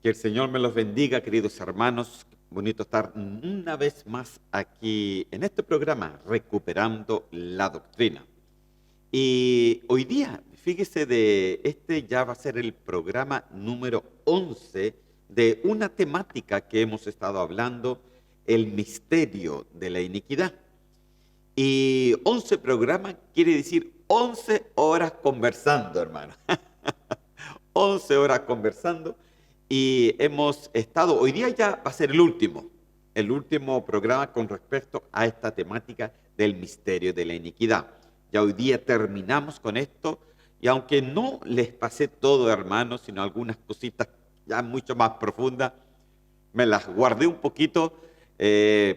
Que el Señor me los bendiga, queridos hermanos. Bonito estar una vez más aquí en este programa, Recuperando la Doctrina. Y hoy día, fíjese, este ya va a ser el programa número 11 de una temática que hemos estado hablando, el misterio de la iniquidad. Y 11 programas quiere decir 11 horas conversando, hermano. 11 horas conversando y hemos estado, hoy día ya va a ser el último programa con respecto a esta temática del misterio de la iniquidad. Ya hoy día terminamos con esto y aunque no les pasé todo, hermanos, sino algunas cositas ya mucho más profundas, me las guardé un poquito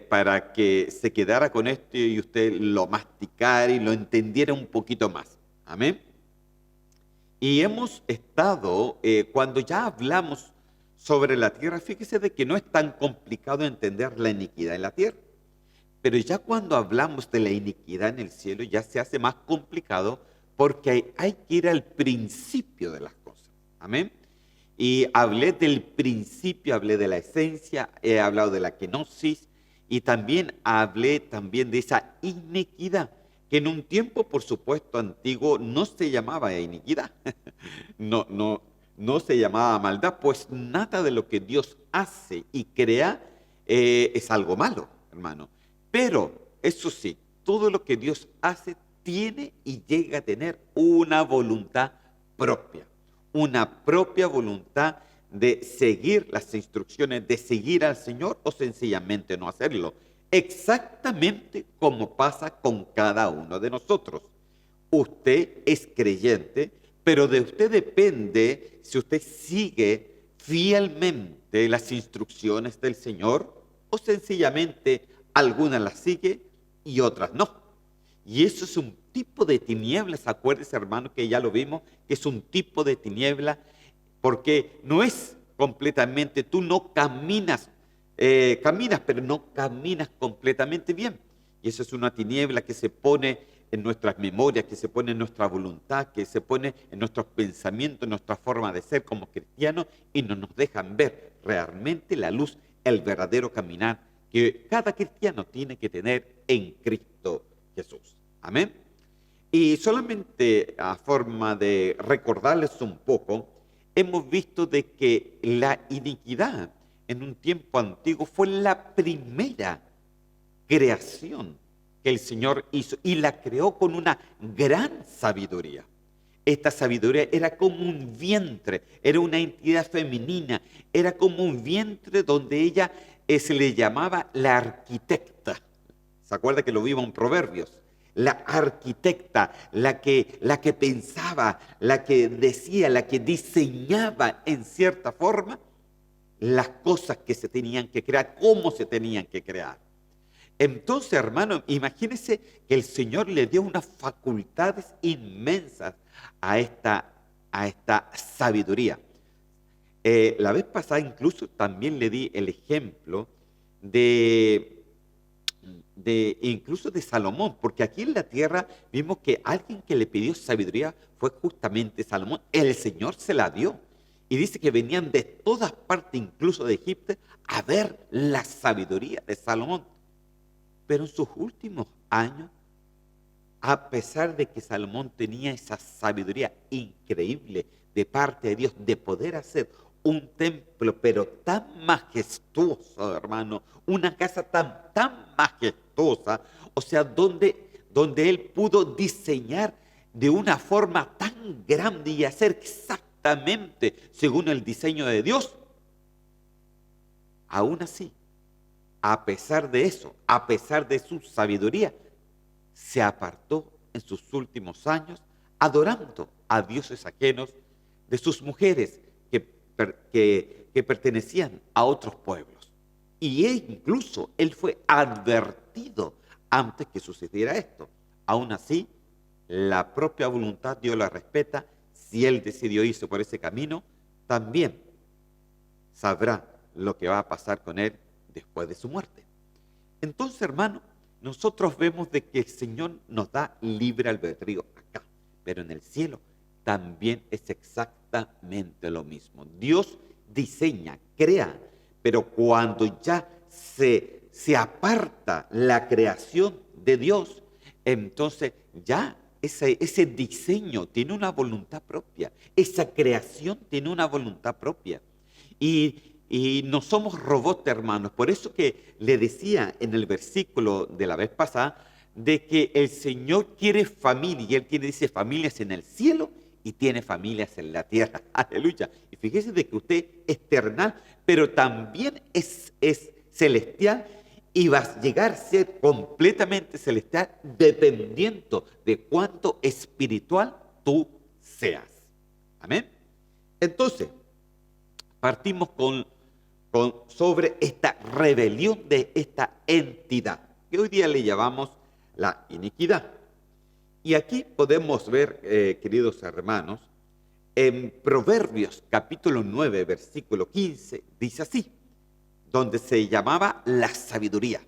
para que se quedara con esto y usted lo masticara y lo entendiera un poquito más. Amén. Y hemos estado, cuando ya hablamos sobre la tierra, fíjese de que no es tan complicado entender la iniquidad en la tierra. Pero ya cuando hablamos de la iniquidad en el cielo, ya se hace más complicado porque hay que ir al principio de las cosas. Amén. Y hablé del principio, hablé de la esencia, he hablado de la kenosis y también hablé también de esa iniquidad, que en un tiempo, por supuesto, antiguo no se llamaba iniquidad, no se llamaba maldad, pues nada de lo que Dios hace y crea es algo malo, hermano. Pero, eso sí, todo lo que Dios hace tiene y llega a tener una voluntad propia, una propia voluntad de seguir las instrucciones, de seguir al Señor o sencillamente no hacerlo. Exactamente como pasa con cada uno de nosotros. Usted es creyente, pero de usted depende si usted sigue fielmente las instrucciones del Señor o sencillamente algunas las sigue y otras no. Y eso es un tipo de tinieblas, acuérdese, hermano, que ya lo vimos, que es un tipo de tiniebla, porque no es completamente, tú no caminas, caminas, pero no caminas completamente bien. Y eso es una tiniebla que se pone en nuestras memorias, que se pone en nuestra voluntad, que se pone en nuestros pensamientos, en nuestra forma de ser como cristianos y no nos dejan ver realmente la luz, el verdadero caminar que cada cristiano tiene que tener en Cristo Jesús. Amén. Y solamente a forma de recordarles un poco, hemos visto de que la iniquidad en un tiempo antiguo fue la primera creación que el Señor hizo y la creó con una gran sabiduría. Esta sabiduría era como un vientre, era una entidad femenina, era como un vientre donde ella se le llamaba la arquitecta. ¿Se acuerda que lo vimos en Proverbios? La arquitecta, la que pensaba, la que decía, la que diseñaba en cierta forma las cosas que se tenían que crear, cómo se tenían que crear. Entonces, hermano, imagínese que el Señor le dio unas facultades inmensas a esta sabiduría. La vez pasada incluso también le di el ejemplo incluso de Salomón, porque aquí en la tierra vimos que alguien que le pidió sabiduría fue justamente Salomón. El Señor se la dio. Y dice que venían de todas partes, incluso de Egipto, a ver la sabiduría de Salomón. Pero en sus últimos años, a pesar de que Salomón tenía esa sabiduría increíble de parte de Dios de poder hacer un templo, pero tan majestuoso, hermano, una casa tan majestuosa, o sea, donde él pudo diseñar de una forma tan grande y hacer exactamente según el diseño de Dios, aún así, a pesar de eso, a pesar de su sabiduría, se apartó en sus últimos años adorando a dioses ajenos de sus mujeres que pertenecían a otros pueblos. Y incluso él fue advertido antes que sucediera esto. Aún así, la propia voluntad Dios la respeta. Si él decidió irse por ese camino, también sabrá lo que va a pasar con él después de su muerte. Entonces, hermano, nosotros vemos de que el Señor nos da libre albedrío acá, pero en el cielo también es exactamente lo mismo. Dios diseña, crea, pero cuando ya se aparta la creación de Dios, entonces ya ese diseño tiene una voluntad propia, esa creación tiene una voluntad propia. Y no somos robots, hermanos. Por eso que le decía en el versículo de la vez pasada, de que el Señor quiere familia, y Él tiene, dice, familias en el cielo y tiene familias en la tierra. Aleluya. Y fíjese de que usted es terrenal, pero también es celestial, y vas a llegar a ser completamente celestial dependiendo de cuánto espiritual tú seas. Amén. Entonces, partimos sobre esta rebelión de esta entidad, que hoy día le llamamos la iniquidad. Y aquí podemos ver, queridos hermanos, en Proverbios capítulo 9, versículo 15, dice así, donde se llamaba la sabiduría.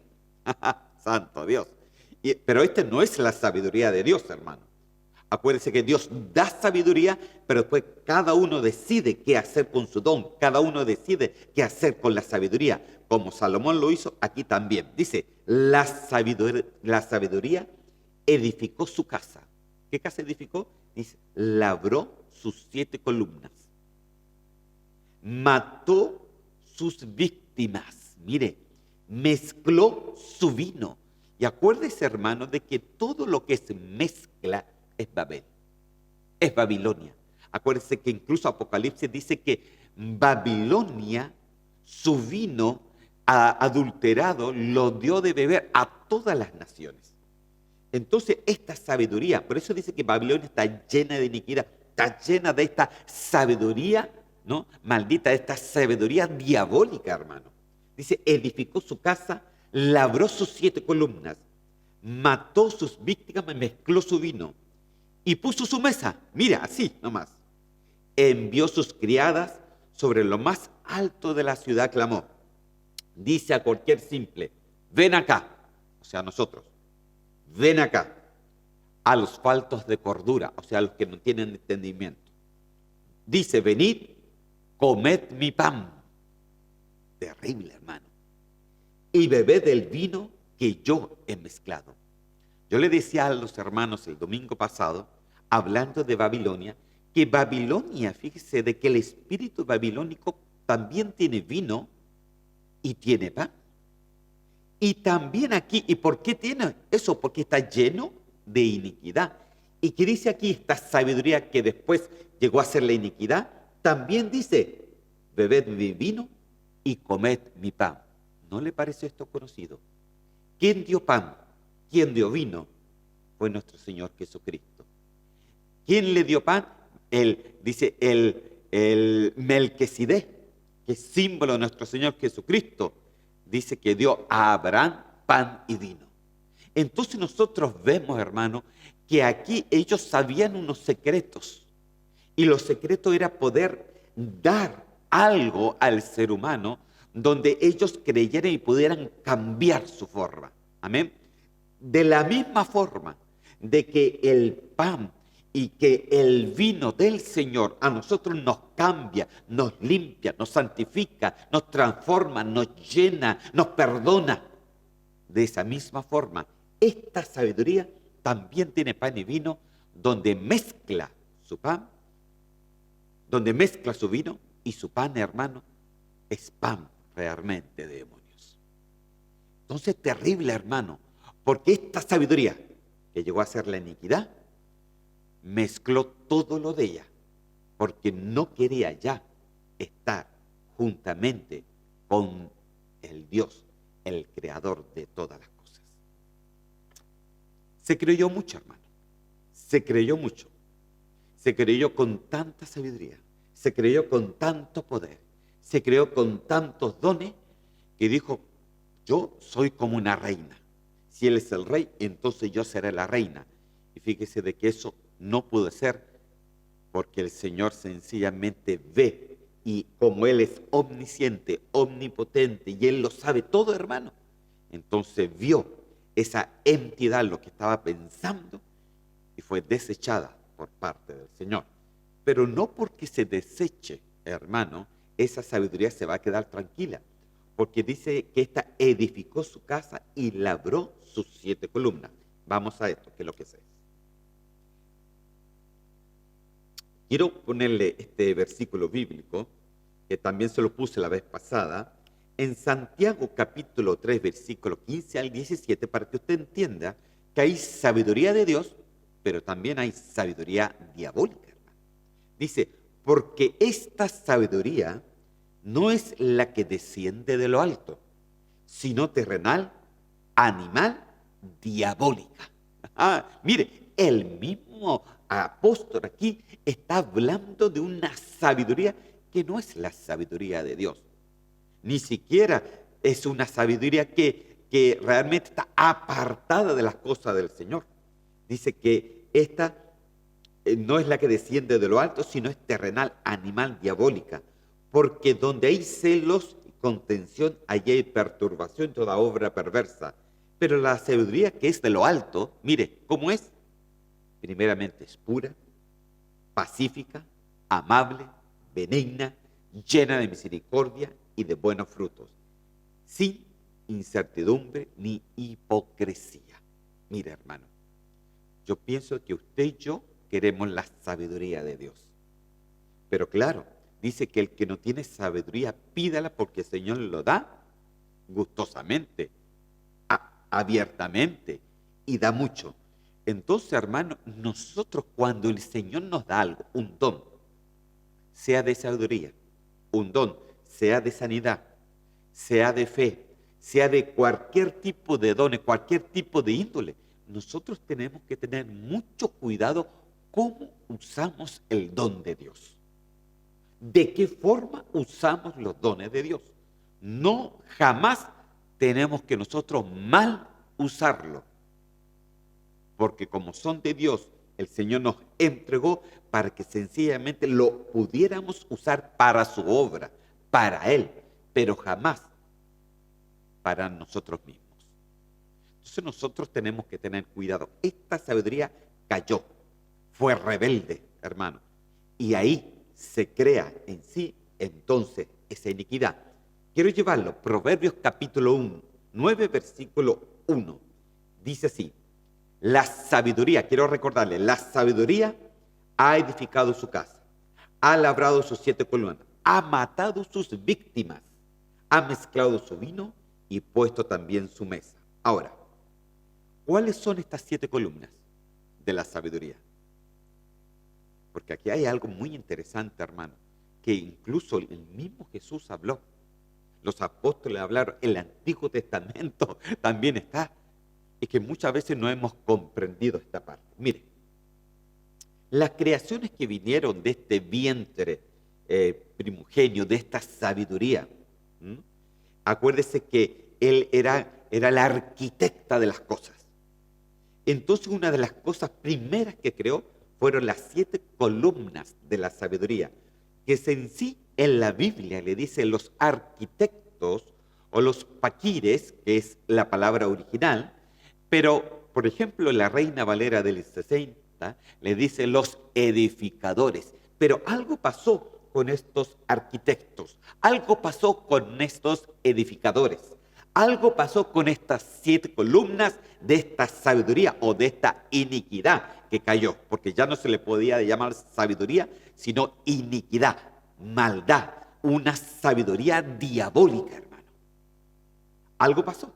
Santo Dios. Pero esta no es la sabiduría de Dios, hermano. Acuérdense que Dios da sabiduría, pero después cada uno decide qué hacer con su don. Cada uno decide qué hacer con la sabiduría. Como Salomón lo hizo, aquí también. Dice, la sabiduría edificó su casa. ¿Qué casa edificó? Dice, labró sus 7 columnas. Mató sus víctimas. Mire, mezcló su vino. Y acuérdese, hermano, de que todo lo que se mezcla es Babel, es Babilonia. Acuérdense que incluso Apocalipsis dice que Babilonia, su vino adulterado, lo dio de beber a todas las naciones. Entonces, esta sabiduría, por eso dice que Babilonia está llena de iniquidad, está llena de esta sabiduría, ¿no? Maldita, de esta sabiduría diabólica, hermano. Dice, edificó su casa, labró sus 7 columnas, mató sus víctimas, mezcló su vino y puso su mesa, mira, así nomás. Envió sus criadas sobre lo más alto de la ciudad, clamó. Dice a cualquier simple, ven acá, o sea, nosotros, ven acá, a los faltos de cordura, o sea, a los que no tienen entendimiento. Dice, venid, comed mi pan. Terrible, hermano. Y bebed del vino que yo he mezclado. Yo le decía a los hermanos el domingo pasado, hablando de Babilonia, que Babilonia, fíjese, de que el espíritu babilónico también tiene vino y tiene pan. Y también aquí, ¿y por qué tiene eso? Porque está lleno de iniquidad. Y que dice aquí esta sabiduría que después llegó a ser la iniquidad, también dice, bebed mi vino y comed mi pan. ¿No le parece esto conocido? ¿Quién dio pan? ¿Quién dio vino? Fue nuestro Señor Jesucristo. ¿Quién le dio pan? Dice el Melquisedec, que es símbolo de nuestro Señor Jesucristo. Dice que dio a Abraham pan y vino. Entonces nosotros vemos, hermano, que aquí ellos sabían unos secretos. Y los secretos era poder dar algo al ser humano donde ellos creyeran y pudieran cambiar su forma. Amén. De la misma forma de que el pan y que el vino del Señor a nosotros nos cambia, nos limpia, nos santifica, nos transforma, nos llena, nos perdona. De esa misma forma, esta sabiduría también tiene pan y vino, donde mezcla su pan, donde mezcla su vino y su pan, hermano, es pan realmente de demonios. Entonces, terrible, hermano, porque esta sabiduría que llegó a ser la iniquidad, mezcló todo lo de ella, porque no quería ya estar juntamente con el Dios, el creador de todas las cosas. Se creyó mucho, hermano, se creyó mucho, se creyó con tanta sabiduría, se creyó con tanto poder, se creyó con tantos dones, que dijo, yo soy como una reina. Si él es el rey, entonces yo seré la reina. Y fíjese de que eso no pudo ser, porque el Señor sencillamente ve, y como Él es omnisciente, omnipotente, y Él lo sabe todo, hermano, entonces vio esa entidad, lo que estaba pensando, y fue desechada por parte del Señor. Pero no porque se deseche, hermano, esa sabiduría se va a quedar tranquila, porque dice que ésta edificó su casa y labró sus 7 columnas. Vamos a esto, que es lo que es. Quiero ponerle este versículo bíblico, que también se lo puse la vez pasada, en Santiago capítulo 3, versículo 15 al 17, para que usted entienda que hay sabiduría de Dios, pero también hay sabiduría diabólica. Dice, porque esta sabiduría no es la que desciende de lo alto, sino terrenal, animal, diabólica. Mire, el mismo apóstol aquí está hablando de una sabiduría que no es la sabiduría de Dios. Ni siquiera es una sabiduría que realmente está apartada de las cosas del Señor. Dice que esta no es la que desciende de lo alto, sino es terrenal, animal, diabólica. Porque donde hay celos y contención, allí hay perturbación, toda obra perversa. Pero la sabiduría que es de lo alto, mire, ¿cómo es? Primeramente es pura, pacífica, amable, benigna, llena de misericordia y de buenos frutos, sin incertidumbre ni hipocresía. Mire, hermano, yo pienso que usted y yo queremos la sabiduría de Dios. Pero claro, dice que el que no tiene sabiduría, pídala porque el Señor lo da gustosamente, abiertamente, y da mucho. Entonces, hermano, nosotros cuando el Señor nos da algo, un don, sea de sabiduría, un don, sea de sanidad, sea de fe, sea de cualquier tipo de dones, cualquier tipo de índole, nosotros tenemos que tener mucho cuidado cómo usamos el don de Dios. ¿De qué forma usamos los dones de Dios? No, jamás tenemos que nosotros mal usarlo, porque como son de Dios, el Señor nos entregó para que sencillamente lo pudiéramos usar para su obra, para Él, pero jamás para nosotros mismos. Entonces nosotros tenemos que tener cuidado. Esta sabiduría cayó, fue rebelde, hermano, y ahí se crea en sí entonces esa iniquidad. Quiero llevarlo, Proverbios capítulo 1, 9, versículo 1, dice así: la sabiduría, quiero recordarle, la sabiduría ha edificado su casa, ha labrado sus 7 columnas, ha matado sus víctimas, ha mezclado su vino y puesto también su mesa. Ahora, ¿cuáles son estas 7 columnas de la sabiduría? Porque aquí hay algo muy interesante, hermano, que incluso el mismo Jesús habló. Los apóstoles hablaron, el Antiguo Testamento también está. Y que muchas veces no hemos comprendido esta parte. Mire, las creaciones que vinieron de este vientre primigenio, de esta sabiduría, acuérdese que él era la arquitecta de las cosas. Entonces una de las cosas primeras que creó fueron las 7 columnas de la sabiduría, que en sí en la Biblia le dice los arquitectos o los paquires, que es la palabra original, pero, por ejemplo, la Reina Valera del 60 le dice los edificadores. Pero algo pasó con estos arquitectos, algo pasó con estos edificadores, algo pasó con estas 7 columnas de esta sabiduría o de esta iniquidad que cayó, porque ya no se le podía llamar sabiduría, sino iniquidad, maldad, una sabiduría diabólica, hermano. Algo pasó.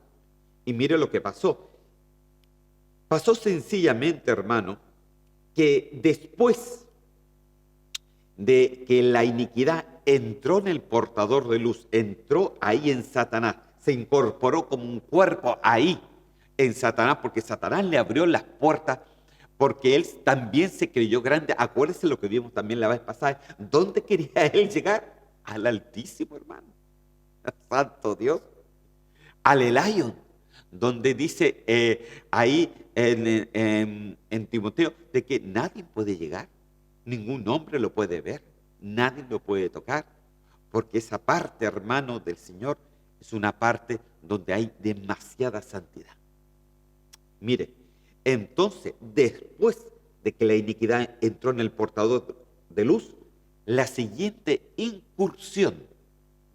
Y mire lo que pasó. Pasó sencillamente, hermano, que después de que la iniquidad entró en el portador de luz, entró ahí en Satanás, se incorporó como un cuerpo ahí en Satanás, porque Satanás le abrió las puertas, porque él también se creyó grande. Acuérdense lo que vimos también la vez pasada. ¿Dónde quería él llegar? Al Altísimo, hermano. Santo Dios. Al Elyon, donde dice ahí en Timoteo de que nadie puede llegar, ningún hombre lo puede ver, nadie lo puede tocar, porque esa parte, hermano, del Señor es una parte donde hay demasiada santidad. Mire, entonces, después de que la iniquidad entró en el portador de luz, la siguiente incursión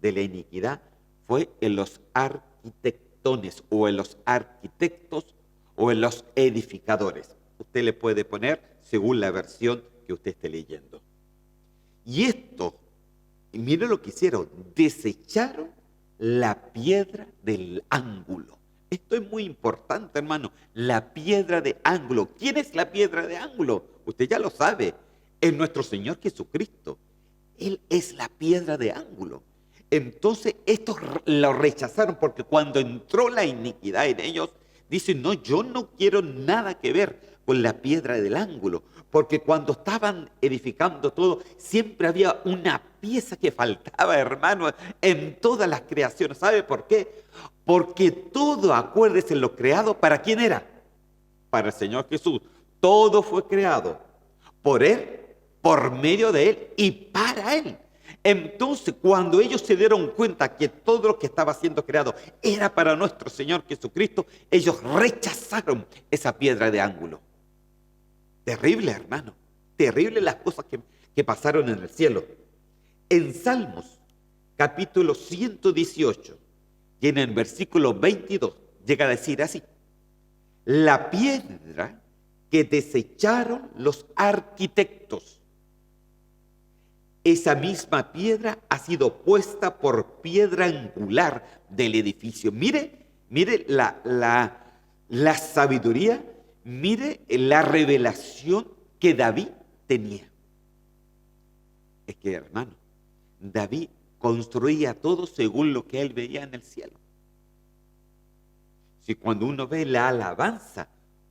de la iniquidad fue en los arquitectones o en los arquitectos o en los edificadores. Usted le puede poner según la versión que usted esté leyendo. Y esto, mire lo que hicieron, desecharon la piedra del ángulo. Esto es muy importante, hermano, la piedra de ángulo. ¿Quién es la piedra de ángulo? Usted ya lo sabe, es nuestro Señor Jesucristo. Él es la piedra de ángulo. Entonces estos lo rechazaron porque cuando entró la iniquidad en ellos, dicen, no, yo no quiero nada que ver con la piedra del ángulo, porque cuando estaban edificando todo, siempre había una pieza que faltaba, hermano, en todas las creaciones. ¿Sabe por qué? Porque todo, acuérdese, lo creado, ¿para quién era? Para el Señor Jesús. Todo fue creado por Él, por medio de Él y para Él. Entonces, cuando ellos se dieron cuenta que todo lo que estaba siendo creado era para nuestro Señor Jesucristo, ellos rechazaron esa piedra de ángulo. Terrible, hermano. Terrible las cosas que pasaron en el cielo. En Salmos, capítulo 118, y en el versículo 22, llega a decir así: la piedra que desecharon los arquitectos, esa misma piedra ha sido puesta por piedra angular del edificio. Mire la sabiduría, mire la revelación que David tenía. Es que, hermano, David construía todo según lo que él veía en el cielo. Si cuando uno ve la alabanza,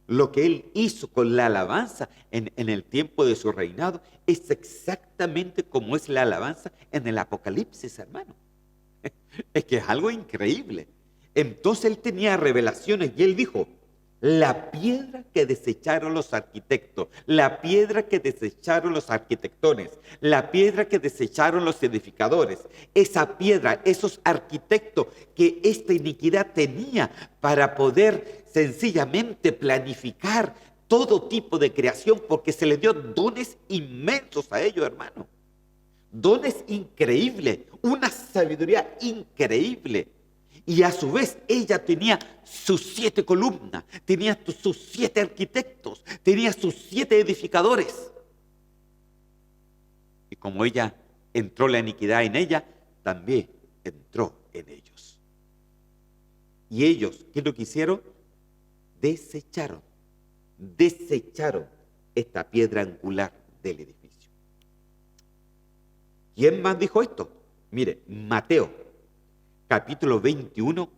lo que él hizo con la alabanza en el tiempo de su reinado, es exactamente como es la alabanza en el Apocalipsis, hermano. Es que es algo increíble. Entonces él tenía revelaciones y él dijo: la piedra que desecharon los arquitectos, la piedra que desecharon los arquitectones, la piedra que desecharon los edificadores, esa piedra, esos arquitectos que esta iniquidad tenía para poder sencillamente planificar todo tipo de creación, porque se le dio dones inmensos a ellos, hermano. Dones increíbles, una sabiduría increíble. Y a su vez ella tenía sus 7 columnas, tenía sus 7 arquitectos, tenía sus 7 edificadores. Y como ella entró la iniquidad en ella, también entró en ellos. Y ellos, ¿qué es lo que hicieron? Desecharon esta piedra angular del edificio. ¿Quién más dijo esto? Mire, Mateo, capítulo 21,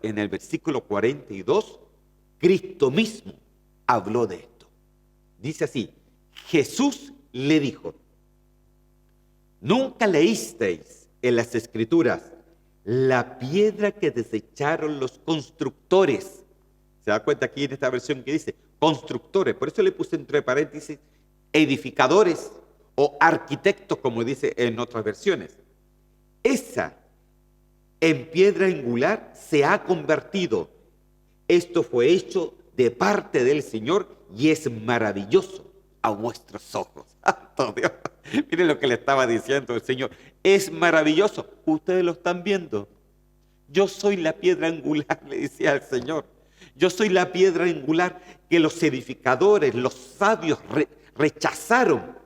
en el versículo 42, Cristo mismo habló de esto. Dice así: Jesús le dijo: ¿nunca leísteis en las Escrituras la piedra que desecharon los constructores? ¿Se da cuenta aquí en esta versión que dice constructores? Por eso le puse entre paréntesis edificadores o arquitectos, como dice en otras versiones. Esa en piedra angular se ha convertido. Esto fue hecho de parte del Señor y es maravilloso a vuestros ojos. ¡Santo Dios! Miren lo que le estaba diciendo el Señor. Es maravilloso. Ustedes lo están viendo. Yo soy la piedra angular, le decía el Señor. Yo soy la piedra angular que los edificadores, los sabios rechazaron.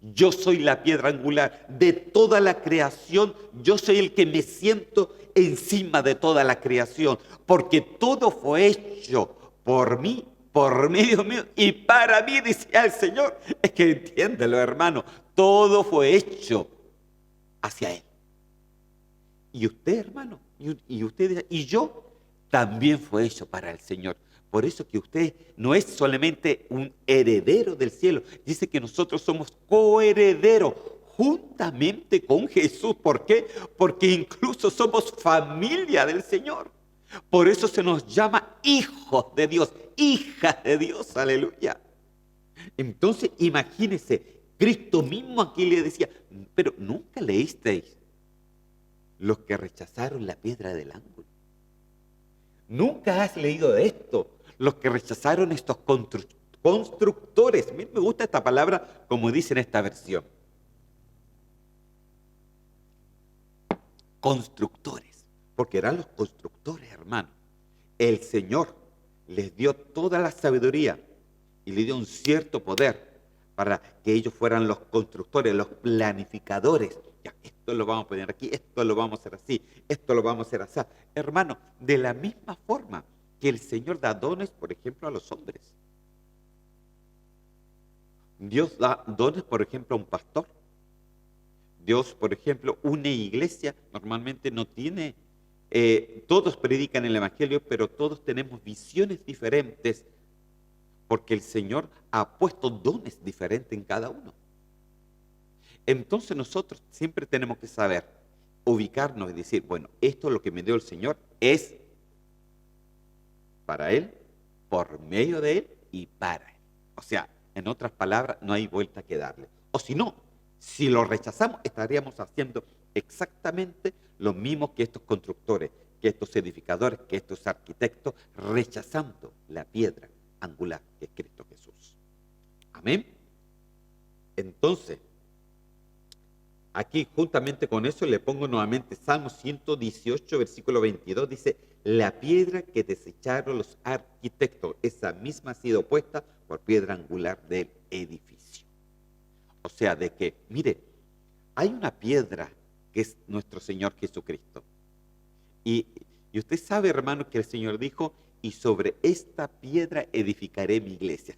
Yo soy la piedra angular de toda la creación. Yo soy el que me siento encima de toda la creación, porque todo fue hecho por mí, por medio mío y para mí, decía el Señor. Es que entiéndelo, hermano, todo fue hecho hacia Él. Y usted, hermano, y usted y yo también fue hecho para el Señor. Por eso que usted no es solamente un heredero del cielo, dice que nosotros somos coherederos juntamente con Jesús. ¿Por qué? Porque incluso somos familia del Señor. Por eso se nos llama hijos de Dios, hijas de Dios, aleluya. Entonces, imagínense, Cristo mismo aquí le decía: pero nunca leísteis los que rechazaron la piedra del ángulo. Nunca has leído de esto, los que rechazaron estos constructores. A mí me gusta esta palabra como dice en esta versión. constructores, porque eran los constructores, hermano. El Señor les dio toda la sabiduría y les dio un cierto poder para que ellos fueran los constructores, los planificadores. Ya, esto lo vamos a poner aquí, esto lo vamos a hacer así, esto lo vamos a hacer así. Hermano, de la misma forma que el Señor da dones, por ejemplo, a los hombres. Dios da dones, por ejemplo, a un pastor. Dios, por ejemplo, una iglesia normalmente no tiene, todos predican el Evangelio, pero todos tenemos visiones diferentes, porque el Señor ha puesto dones diferentes en cada uno. Entonces nosotros siempre tenemos que saber ubicarnos y decir, bueno, esto es lo que me dio el Señor, es para Él, por medio de Él y para Él. O sea, en otras palabras, no hay vuelta que darle. O si no, si lo rechazamos, estaríamos haciendo exactamente lo mismo que estos constructores, que estos edificadores, que estos arquitectos, rechazando la piedra angular que es Cristo Jesús. Amén. Entonces, aquí juntamente con eso le pongo nuevamente Salmo 118, versículo 22, dice, la piedra que desecharon los arquitectos, esa misma ha sido puesta por piedra angular del edificio. O sea, de que, mire, hay una piedra que es nuestro Señor Jesucristo. Y usted sabe, hermano, que el Señor dijo, y sobre esta piedra edificaré mi iglesia.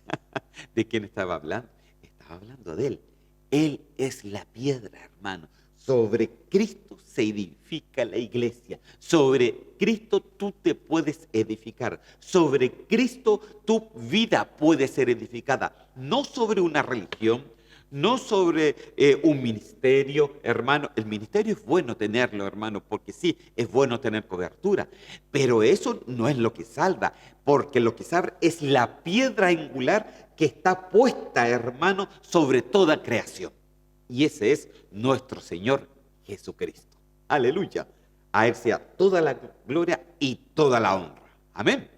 ¿De quién estaba hablando? Estaba hablando de Él. Él es la piedra, hermano. Sobre Cristo se edifica la iglesia. Sobre Cristo tú te puedes edificar. Sobre Cristo tu vida puede ser edificada. No sobre una religión, no sobre un ministerio, hermano. El ministerio es bueno tenerlo, hermano, porque sí, es bueno tener cobertura. Pero eso no es lo que salva, porque lo que salva es la piedra angular que está puesta, hermano, sobre toda creación. Y ese es nuestro Señor Jesucristo. Aleluya. A Él sea toda la gloria y toda la honra. Amén.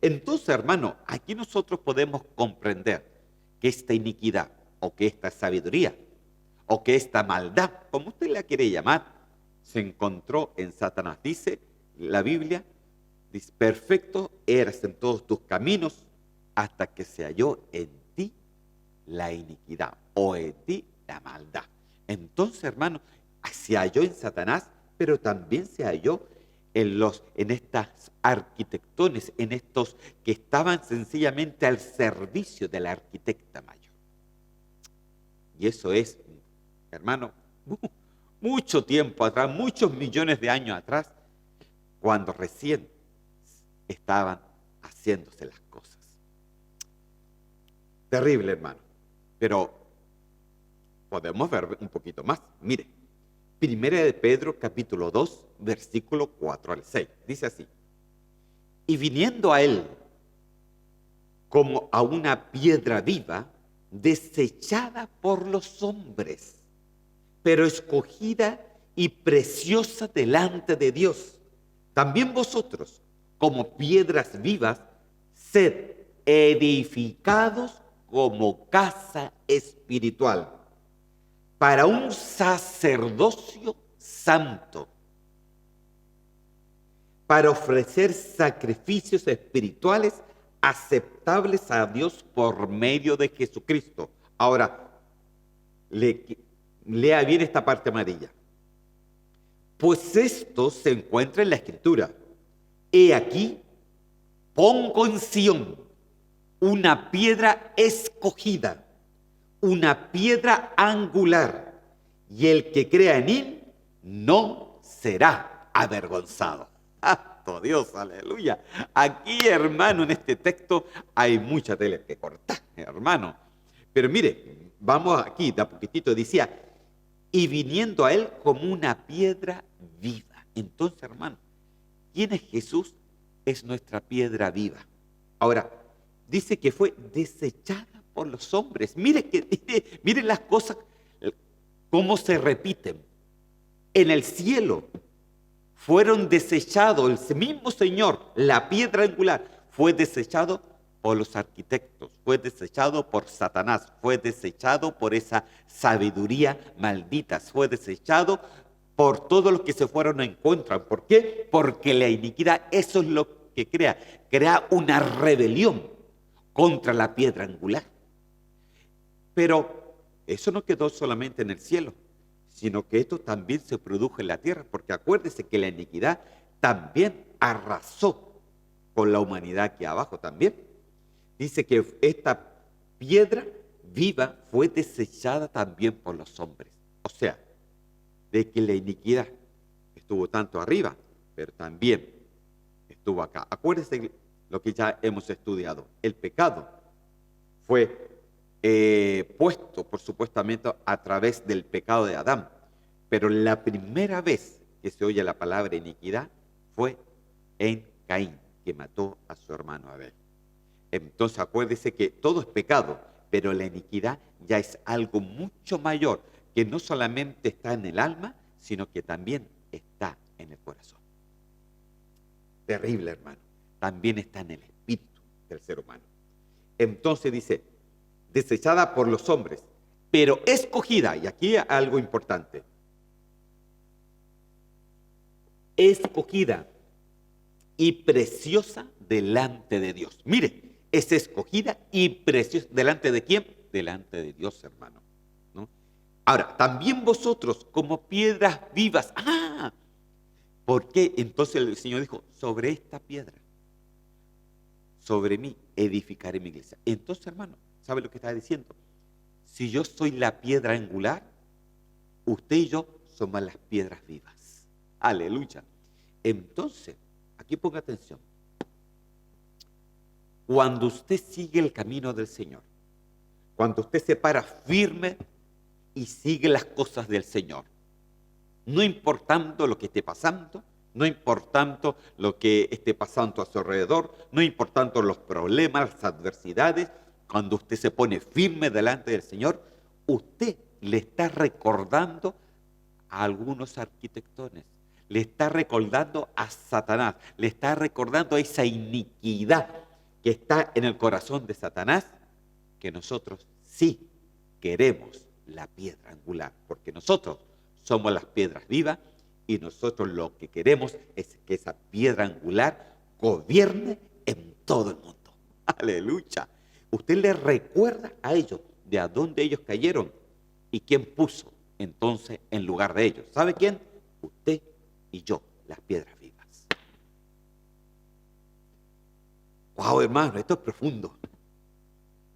Entonces, hermano, aquí nosotros podemos comprender que esta iniquidad, o que esta sabiduría, o que esta maldad, como usted la quiere llamar, se encontró en Satanás. Dice la Biblia, dice, perfecto eras en todos tus caminos, hasta que se halló en ti la iniquidad, o en ti la maldad. Entonces, hermano, se halló en Satanás, pero también se halló en estas arquitectones, en estos que estaban sencillamente al servicio de la arquitecta mayor. Y eso es, hermano, mucho tiempo atrás, muchos millones de años atrás, cuando recién estaban haciéndose las cosas. Terrible, hermano. Pero podemos ver un poquito más. Mire, Primera de Pedro, capítulo 2, versículo 4 al 6. Dice así. Y viniendo a él como a una piedra viva, desechada por los hombres, pero escogida y preciosa delante de Dios. También vosotros, como piedras vivas, sed edificados como casa espiritual, para un sacerdocio santo, para ofrecer sacrificios espirituales aceptables a Dios por medio de Jesucristo. Ahora, lea bien esta parte amarilla. Pues esto se encuentra en la Escritura. He aquí, pongo en Sión una piedra escogida, una piedra angular, y el que crea en él no será avergonzado. ¡Santo Dios, aleluya! Aquí, hermano, en este texto hay mucha tela que cortar, hermano. Pero mire, vamos aquí, de a poquitito, decía, y viniendo a él como una piedra viva. Entonces, hermano, ¿quién es Jesús? Es nuestra piedra viva. Ahora, dice que fue desechada por los hombres. Mire las cosas, cómo se repiten. En el cielo fueron desechados, el mismo Señor, la piedra angular, fue desechado por los arquitectos, fue desechado por Satanás, fue desechado por esa sabiduría maldita, fue desechado por todos los que se fueron a encuentro. ¿Por qué? Porque la iniquidad, eso es lo que crea una rebelión contra la piedra angular. Pero eso no quedó solamente en el cielo, sino que esto también se produjo en la tierra, porque acuérdese que la iniquidad también arrasó con la humanidad aquí abajo también. Dice que esta piedra viva fue desechada también por los hombres. O sea, de que la iniquidad estuvo tanto arriba, pero también estuvo acá. Acuérdense lo que ya hemos estudiado. El pecado fue puesto, por supuestamente, a través del pecado de Adán. Pero la primera vez que se oye la palabra iniquidad fue en Caín, que mató a su hermano Abel. Entonces acuérdese que todo es pecado, pero la iniquidad ya es algo mucho mayor, que no solamente está en el alma, sino que también está en el corazón. Terrible, hermano. También está en el espíritu del ser humano. Entonces dice, desechada por los hombres, pero escogida, y aquí hay algo importante, escogida y preciosa delante de Dios. Mire, es escogida y preciosa. ¿Delante de quién? Delante de Dios, hermano, ¿no? Ahora, también vosotros como piedras vivas. ¿Por qué? Entonces el Señor dijo, sobre esta piedra, sobre mí edificaré mi iglesia. Entonces, hermano, ¿sabe lo que está diciendo? Si yo soy la piedra angular, usted y yo somos las piedras vivas. Aleluya. Entonces, aquí ponga atención. Cuando usted sigue el camino del Señor, cuando usted se para firme y sigue las cosas del Señor, no importando lo que esté pasando, no importando lo que esté pasando a su alrededor, no importando los problemas, las adversidades, cuando usted se pone firme delante del Señor, usted le está recordando a algunos arquitectones, le está recordando a Satanás, le está recordando a esa iniquidad que está en el corazón de Satanás, que nosotros sí queremos la piedra angular, porque nosotros somos las piedras vivas y nosotros lo que queremos es que esa piedra angular gobierne en todo el mundo. Aleluya. Usted le recuerda a ellos de a dónde ellos cayeron y quién puso entonces en lugar de ellos. ¿Sabe quién? Usted y yo, las piedras vivas. Wow, hermano, esto es profundo.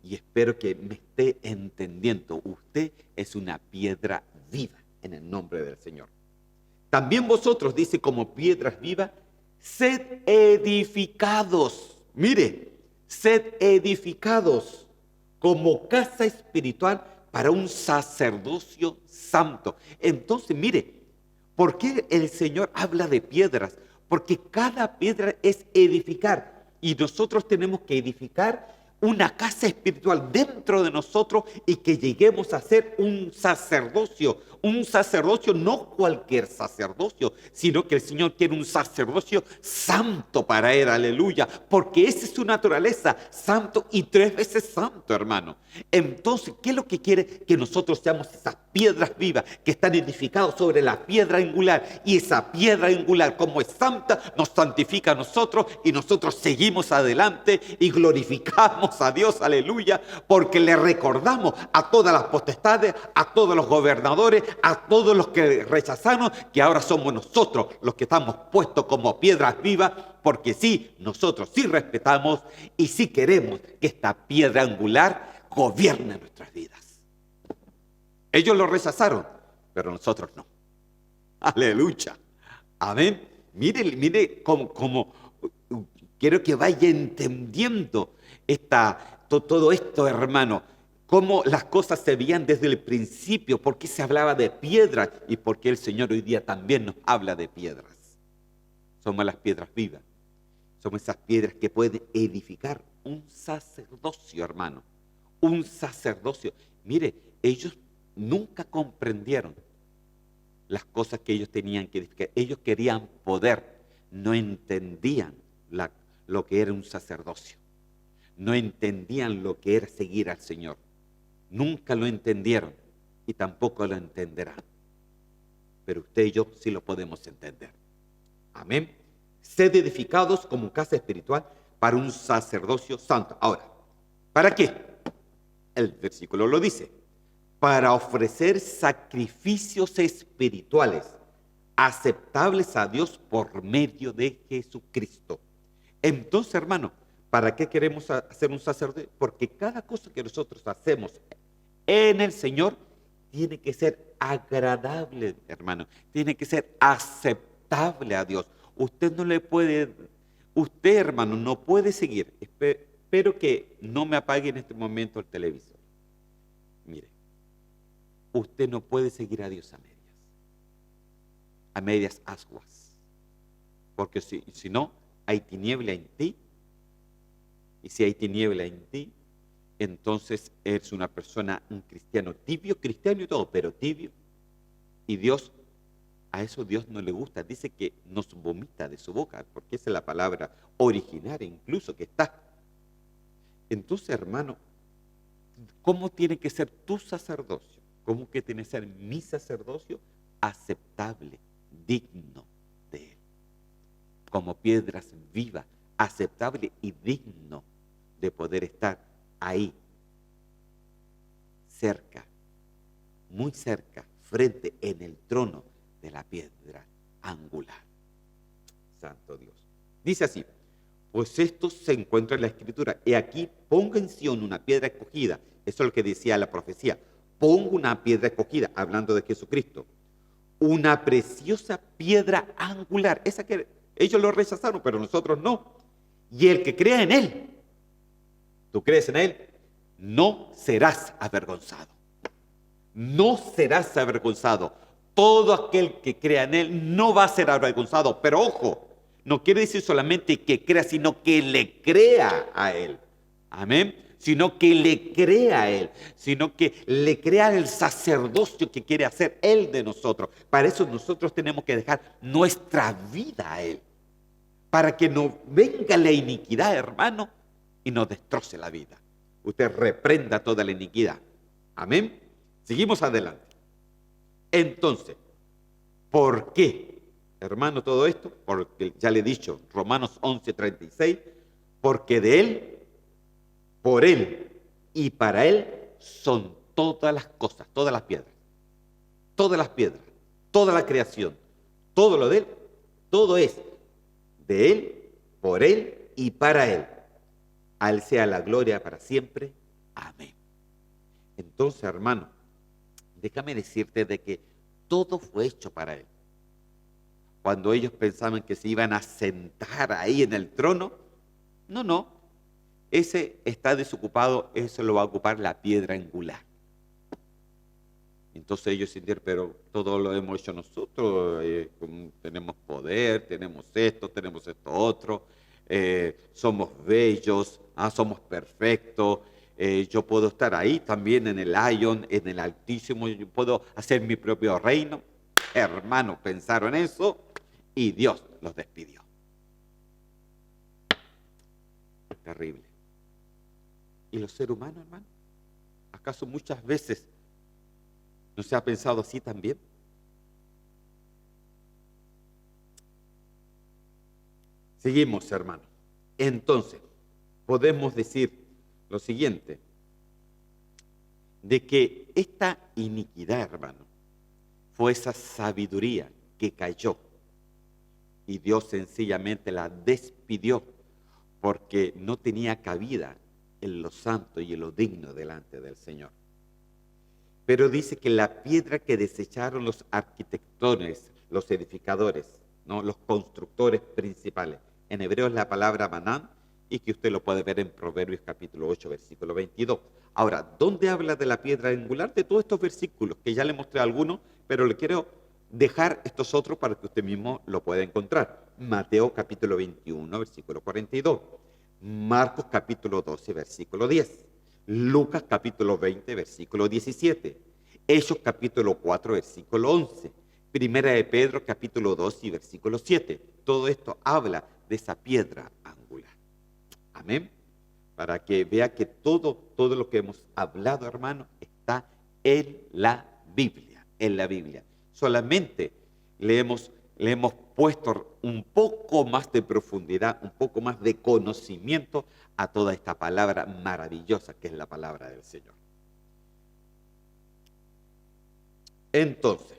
Y espero que me esté entendiendo. Usted es una piedra viva en el nombre del Señor. También vosotros, dice, como piedras vivas, sed edificados. Mire, sed edificados como casa espiritual para un sacerdocio santo. Entonces, mire, ¿por qué el Señor habla de piedras? Porque cada piedra es edificar. Y nosotros tenemos que edificar una casa espiritual dentro de nosotros y que lleguemos a ser un sacerdocio no cualquier sacerdocio, sino que el Señor quiere un sacerdocio santo para Él, aleluya, porque esa es su naturaleza, santo y 3 veces santo, hermano. Entonces, ¿qué es lo que quiere? Que nosotros seamos esas piedras vivas que están edificadas sobre la piedra angular, y esa piedra angular, como es santa, nos santifica a nosotros y nosotros seguimos adelante y glorificamos a Dios, aleluya, porque le recordamos a todas las potestades, a todos los gobernadores, a todos los que rechazaron, que ahora somos nosotros los que estamos puestos como piedras vivas, porque sí, nosotros sí respetamos y sí queremos que esta piedra angular gobierne nuestras vidas. Ellos lo rechazaron, pero nosotros no. Aleluya. Amén. Mire cómo quiero que vaya entendiendo todo esto, hermano. Cómo las cosas se veían desde el principio, por qué se hablaba de piedras y por qué el Señor hoy día también nos habla de piedras. Somos las piedras vivas. Somos esas piedras que pueden edificar un sacerdocio, hermano. Un sacerdocio. Mire, ellos nunca comprendieron las cosas que ellos tenían que edificar. Ellos querían poder, no entendían lo que era un sacerdocio. No entendían lo que era seguir al Señor. Nunca lo entendieron y tampoco lo entenderán. pero usted y yo sí lo podemos entender. Amén. Sed edificados como casa espiritual para un sacerdocio santo. Ahora, ¿para qué? El versículo lo dice. Para ofrecer sacrificios espirituales aceptables a Dios por medio de Jesucristo. Entonces, hermano, ¿para qué queremos hacer un sacerdote? Porque cada cosa que nosotros hacemos en el Señor tiene que ser agradable, hermano. Tiene que ser aceptable a Dios. Usted no le puede, usted, hermano, no puede seguir. Espero que no me apague en este momento el televisor. Mire, usted no puede seguir a Dios a medias ascuas. Porque si no, hay tiniebla en ti. Y si hay tiniebla en ti, entonces eres una persona, un cristiano tibio, cristiano y todo, pero tibio. Y Dios, a eso Dios no le gusta. Dice que nos vomita de su boca, porque esa es la palabra originaria incluso que está. Entonces, hermano, ¿cómo tiene que ser tu sacerdocio? ¿Cómo que tiene que ser mi sacerdocio? Aceptable, digno de Él. Como piedras vivas, aceptable y digno de poder estar ahí, cerca, muy cerca, frente en el trono de la piedra angular. Santo Dios. Dice así, pues esto se encuentra en la Escritura. Y aquí ponga en Sion una piedra escogida. Eso es lo que decía la profecía. Pongo una piedra escogida, hablando de Jesucristo. Una preciosa piedra angular. Esa que ellos lo rechazaron, pero nosotros no. Y el que crea en Él, tú crees en Él, no serás avergonzado. No serás avergonzado. Todo aquel que crea en Él no va a ser avergonzado. Pero ojo, no quiere decir solamente que crea, sino que le crea a Él. Amén. Sino que le crea a Él. Sino que le crea el sacerdocio que quiere hacer Él de nosotros. Para eso nosotros tenemos que dejar nuestra vida a Él. Para que no venga la iniquidad, hermano, y nos destroce la vida. Usted reprenda toda la iniquidad. Amén. Seguimos adelante. Entonces, ¿por qué, hermano, todo esto? Porque ya le he dicho, Romanos 11:36, porque de Él, por Él y para Él son todas las cosas, todas las piedras, toda la creación, todo lo de Él, todo es de Él, por Él y para Él. A Él sea la gloria para siempre. Amén. Entonces, hermano, déjame decirte de que todo fue hecho para Él. Cuando ellos pensaban que se iban a sentar ahí en el trono, no. Ese está desocupado, eso lo va a ocupar la piedra angular. Entonces ellos sintieron, pero todo lo hemos hecho nosotros, tenemos poder, tenemos esto otro, somos bellos, somos perfectos, yo puedo estar ahí también en el Lion, en el Altísimo, yo puedo hacer mi propio reino. Hermanos, pensaron eso y Dios los despidió. Terrible. ¿Y los seres humanos, hermano? ¿Acaso muchas veces no se ha pensado así también? Seguimos, hermano. Entonces, podemos decir lo siguiente, de que esta iniquidad, hermano, fue esa sabiduría que cayó y Dios sencillamente la despidió porque no tenía cabida en lo santo y en lo digno delante del Señor. Pero dice que la piedra que desecharon los arquitectones, los edificadores, ¿no? Los constructores principales, en hebreo es la palabra manán, y que usted lo puede ver en Proverbios capítulo 8, versículo 22. Ahora, ¿dónde habla de la piedra angular? De todos estos versículos, que ya le mostré algunos, pero le quiero dejar estos otros para que usted mismo lo pueda encontrar. Mateo capítulo 21, versículo 42. Marcos capítulo 12, versículo 10. Lucas capítulo 20, versículo 17. Hechos capítulo 4, versículo 11. Primera de Pedro capítulo 2 y versículo 7. Todo esto habla de esa piedra angular. Amén. Para que vea que todo lo que hemos hablado, hermano, está en la Biblia. En la Biblia. solamente le hemos puesto un poco más de profundidad, un poco más de conocimiento a toda esta palabra maravillosa que es la palabra del Señor. Entonces,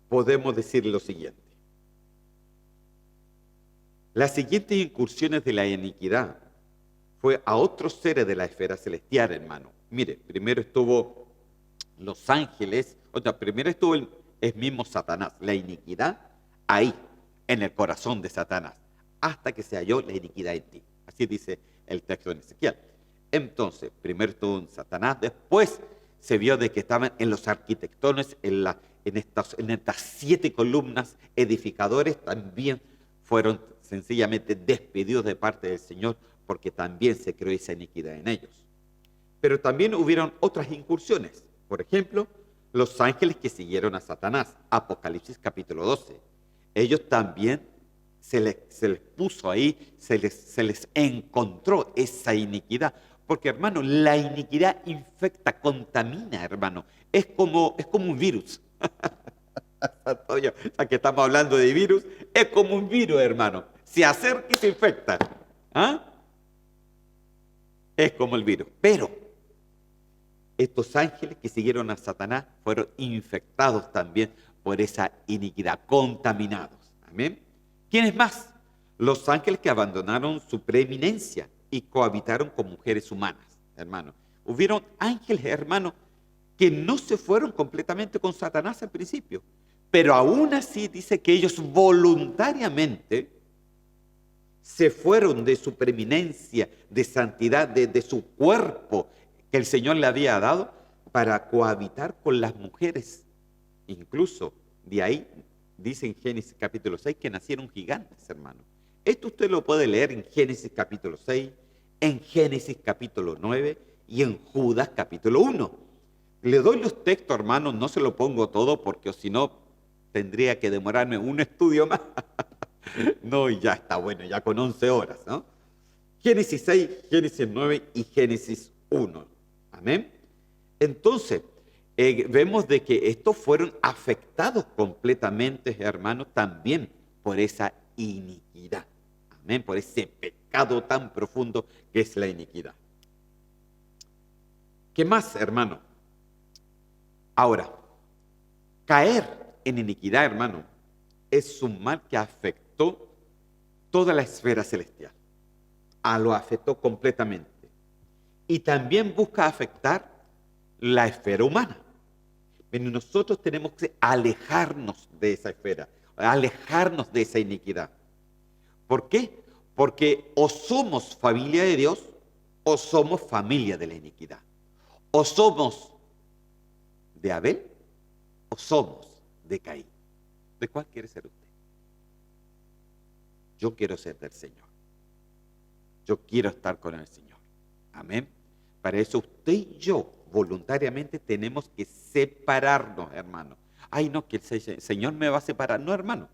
podemos decir lo siguiente. Las siguientes incursiones de la iniquidad fue a otros seres de la esfera celestial, hermano. Mire, primero estuvo los ángeles, primero estuvo el mismo Satanás, la iniquidad ahí, en el corazón de Satanás, hasta que se halló la iniquidad en ti. Así dice el texto de Ezequiel. Entonces, primero estuvo en Satanás, después se vio de que estaban en los arquitectones, en estas 7 columnas edificadores, también fueron sencillamente despedidos de parte del Señor, porque también se creó esa iniquidad en ellos. Pero también hubieron otras incursiones. Por ejemplo, los ángeles que siguieron a Satanás, Apocalipsis capítulo 12. Ellos también se les puso ahí, se les encontró esa iniquidad. Porque, hermano, la iniquidad infecta, contamina, hermano. Es como un virus. Ya que estamos hablando de virus, es como un virus, hermano. Se acerca y se infecta. ¿Ah? Es como el virus. Pero estos ángeles que siguieron a Satanás fueron infectados también por esa iniquidad, contaminados. Amén. ¿Quiénes más? Los ángeles que abandonaron su preeminencia y cohabitaron con mujeres humanas, hermano. Hubieron ángeles, hermano, que no se fueron completamente con Satanás al principio, pero aún así dice que ellos voluntariamente se fueron de su preeminencia, de santidad, de su cuerpo que el Señor le había dado para cohabitar con las mujeres. Incluso de ahí dice en Génesis capítulo 6 que nacieron gigantes, hermano. Esto usted lo puede leer en Génesis capítulo 6, en Génesis capítulo 9 y en Judas capítulo 1. Le doy los textos, hermano, no se lo pongo todo porque si no tendría que demorarme un estudio más. No, ya está bueno, ya con 11 horas, ¿no? Génesis 6, Génesis 9 y Génesis 1. Amén. Entonces, vemos de que estos fueron afectados completamente, hermanos, también por esa iniquidad. Amén, por ese pecado tan profundo que es la iniquidad. ¿Qué más, hermano? Ahora, caer en iniquidad, hermano, es un mal que afectó toda la esfera celestial. Lo afectó completamente. Y también busca afectar la esfera humana. Pero nosotros tenemos que alejarnos de esa esfera, alejarnos de esa iniquidad. ¿Por qué? Porque o somos familia de Dios o somos familia de la iniquidad. O somos de Abel o somos de Caín. ¿De cuál quiere ser usted? Yo quiero ser del Señor. Yo quiero estar con el Señor. Amén. Para eso usted y yo voluntariamente tenemos que separarnos, hermano. Ay, no, que el Señor me va a separar. No, hermano.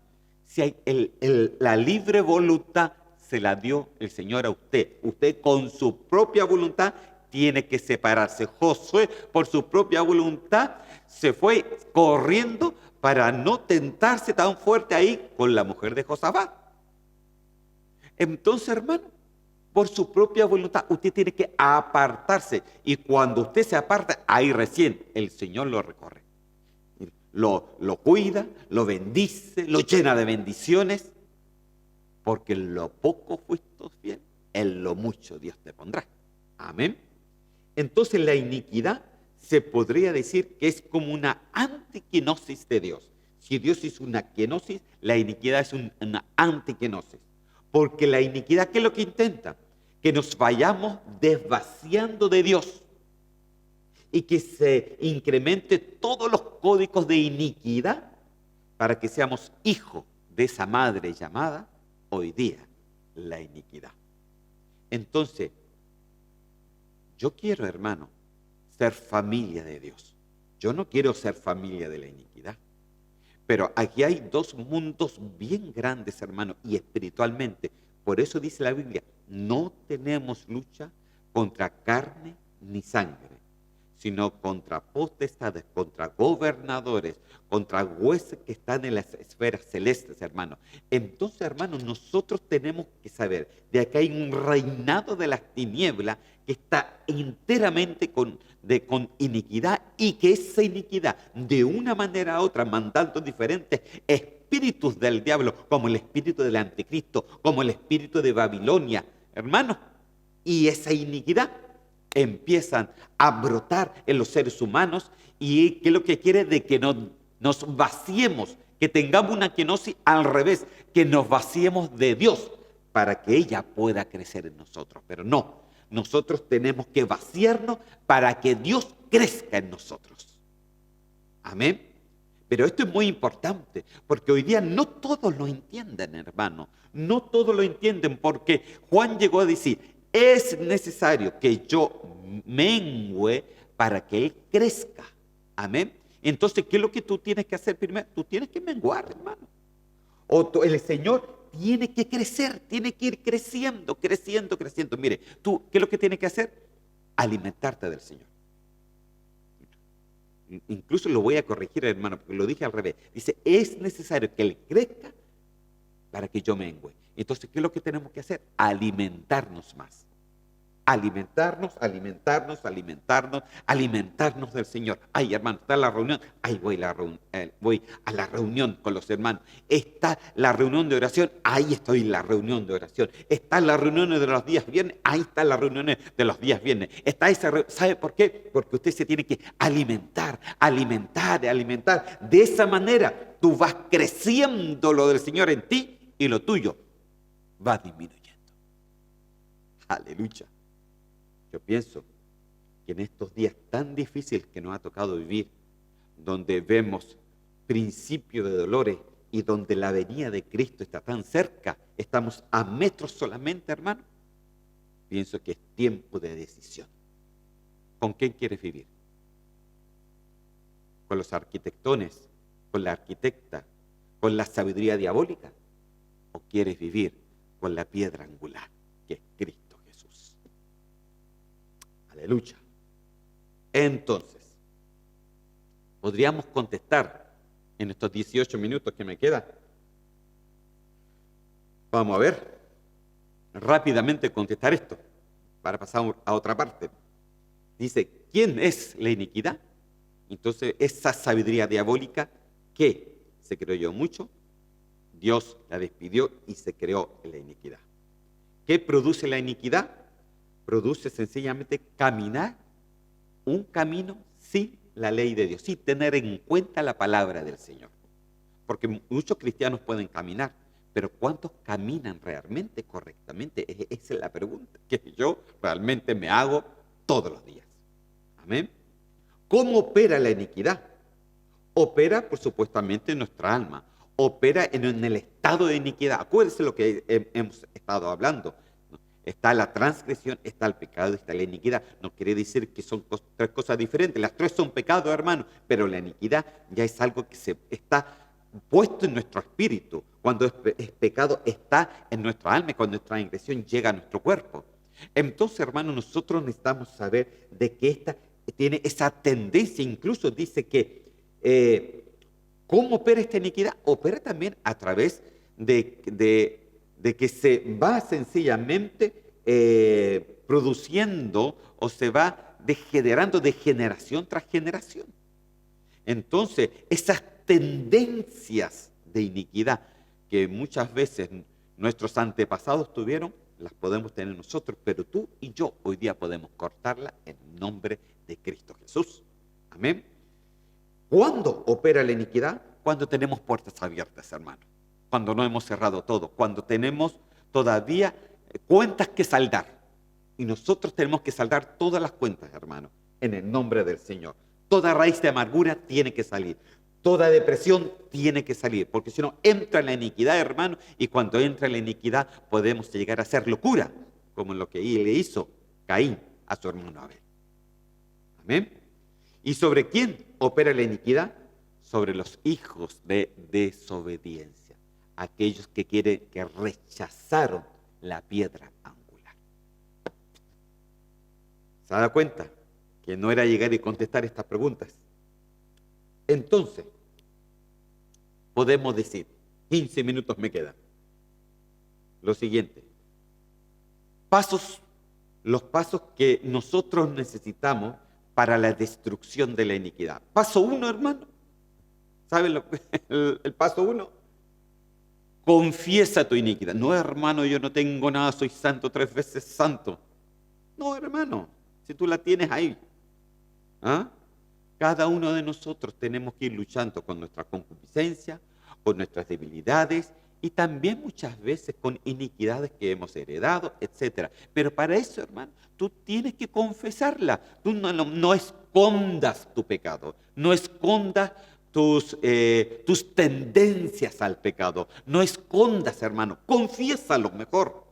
Si hay la libre voluntad se la dio el Señor a usted. Usted con su propia voluntad tiene que separarse. Josué, por su propia voluntad, se fue corriendo para no tentarse tan fuerte ahí con la mujer de Josafat. Entonces, hermano, por su propia voluntad, usted tiene que apartarse. Y cuando usted se aparta, ahí recién el Señor lo recorre. Lo cuida, lo bendice, lo llena de bendiciones. Porque en lo poco fuiste fiel, en lo mucho Dios te pondrá. Amén. Entonces la iniquidad se podría decir que es como una antiquenosis de Dios. Si Dios hizo una kenosis, la iniquidad es una antiquenosis. Porque la iniquidad, ¿qué es lo que intenta? Que nos vayamos desvaciando de Dios y que se incremente todos los códigos de iniquidad para que seamos hijos de esa madre llamada hoy día la iniquidad. Entonces, yo quiero, hermano, ser familia de Dios. Yo no quiero ser familia de la iniquidad. Pero aquí hay dos mundos bien grandes, hermano, y espiritualmente. Por eso dice la Biblia, no tenemos lucha contra carne ni sangre, sino contra potestades, contra gobernadores, contra huestes que están en las esferas celestes, hermano. Entonces, hermanos, nosotros tenemos que saber de que hay un reinado de las tinieblas que está enteramente con iniquidad, y que esa iniquidad, de una manera a otra, mandando diferentes espíritus del diablo, como el espíritu del anticristo, como el espíritu de Babilonia, hermanos, y esa iniquidad empiezan a brotar en los seres humanos, y que lo que quiere de que nos vaciemos, que tengamos una kenosis al revés, que nos vaciemos de Dios para que ella pueda crecer en nosotros. Pero no, nosotros tenemos que vaciarnos para que Dios crezca en nosotros. Amén. Pero esto es muy importante, porque hoy día no todos lo entienden, hermano. No todos lo entienden, porque Juan llegó a decir: es necesario que yo mengüe para que Él crezca. Amén. Entonces, ¿qué es lo que tú tienes que hacer primero? Tú tienes que menguar, hermano. El Señor tiene que crecer, tiene que ir creciendo, creciendo, creciendo. Mire, tú, ¿qué es lo que tienes que hacer? Alimentarte del Señor. Incluso lo voy a corregir, hermano, porque lo dije al revés. Dice: es necesario que Él crezca para que yo mengüe. Entonces, ¿qué es lo que tenemos que hacer? Alimentarnos más. Alimentarnos, alimentarnos, alimentarnos, alimentarnos del Señor. Ay, hermano, está la reunión. Ahí voy a la reunión con los hermanos. Está la reunión de oración. Ahí estoy en la reunión de oración. Está la reunión de los días viernes. Ahí está la reunión de los días viernes. Está esa ¿sabe por qué? Porque usted se tiene que alimentar, alimentar, alimentar. De esa manera tú vas creciendo lo del Señor en ti, y lo tuyo va disminuyendo. Aleluya. Yo pienso que en estos días tan difíciles que nos ha tocado vivir, donde vemos principio de dolores y donde la venida de Cristo está tan cerca, estamos a metros solamente, hermano, pienso que es tiempo de decisión. ¿Con quién quieres vivir? ¿Con los arquitectones? ¿Con la arquitecta? ¿Con la sabiduría diabólica? ¿O quieres vivir con la piedra angular, que es Cristo? Aleluya. Entonces, podríamos contestar en estos 18 minutos que me quedan. Vamos a ver, rápidamente contestar esto, para pasar a otra parte. Dice: ¿quién es la iniquidad? Entonces, esa sabiduría diabólica que se creyó mucho, Dios la despidió y se creó en la iniquidad. ¿Qué produce la iniquidad? Produce sencillamente caminar un camino sin la ley de Dios, sin tener en cuenta la palabra del Señor. Porque muchos cristianos pueden caminar, pero ¿cuántos caminan realmente correctamente? Esa es la pregunta que yo realmente me hago todos los días. Amén. ¿Cómo opera la iniquidad? Opera, por supuestamente, en nuestra alma. Opera en el estado de iniquidad. Acuérdense lo que hemos estado hablando. Está la transgresión, está el pecado, está la iniquidad. No quiere decir que son tres cosas diferentes. Las tres son pecados, hermano, pero la iniquidad ya es algo que está puesto en nuestro espíritu. Cuando es pecado, está en nuestra alma, y cuando nuestra transgresión llega a nuestro cuerpo. Entonces, hermano, nosotros necesitamos saber de que esta tiene esa tendencia. Incluso dice que ¿cómo opera esta iniquidad? Opera también a través de que se va sencillamente produciendo, o se va degenerando de generación tras generación. Entonces, esas tendencias de iniquidad que muchas veces nuestros antepasados tuvieron, las podemos tener nosotros, pero tú y yo hoy día podemos cortarla en el nombre de Cristo Jesús. Amén. ¿Cuándo opera la iniquidad? Cuando tenemos puertas abiertas, hermano. Cuando no hemos cerrado todo, cuando tenemos todavía cuentas que saldar. Y nosotros tenemos que saldar todas las cuentas, hermano, en el nombre del Señor. Toda raíz de amargura tiene que salir. Toda depresión tiene que salir, porque si no, entra en la iniquidad, hermano, y cuando entra en la iniquidad podemos llegar a hacer locura, como lo que le hizo Caín a su hermano Abel. Amén. ¿Y sobre quién opera la iniquidad? Sobre los hijos de desobediencia. Aquellos que rechazaron la piedra angular. ¿Se da cuenta? que no era llegar y contestar estas preguntas. Entonces, podemos decir, 15 minutos me quedan. Lo siguiente, los pasos que nosotros necesitamos para la destrucción de la iniquidad. Paso 1, hermano. ¿Saben el paso 1? Confiesa tu iniquidad. No, hermano, yo no tengo nada, soy santo, 3 veces santo. No, hermano, si tú la tienes ahí. ¿Ah? Cada uno de nosotros tenemos que ir luchando con nuestra concupiscencia, con nuestras debilidades y también muchas veces con iniquidades que hemos heredado, etc. Pero para eso, hermano, tú tienes que confesarla. Tú no escondas tu pecado, no escondas tus tendencias al pecado. No escondas, hermano, confiésalo mejor.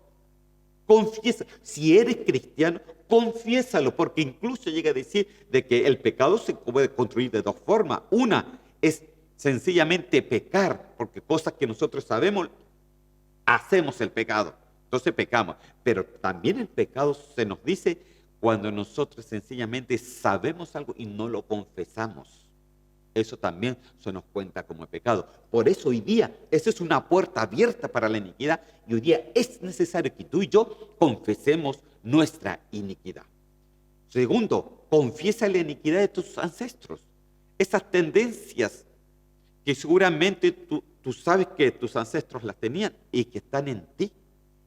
Confiesa. Si eres cristiano, confiésalo, porque incluso llega a decir de que el pecado se puede construir de dos formas. Una es sencillamente pecar, porque cosas que nosotros sabemos, hacemos el pecado. Entonces pecamos. Pero también el pecado se nos dice cuando nosotros sencillamente sabemos algo y no lo confesamos. Eso también se nos cuenta como pecado. Por eso hoy día, eso es una puerta abierta para la iniquidad y hoy día es necesario que tú y yo confesemos nuestra iniquidad. Segundo, confiesa la iniquidad de tus ancestros. Esas tendencias que seguramente tú sabes que tus ancestros las tenían y que están en ti.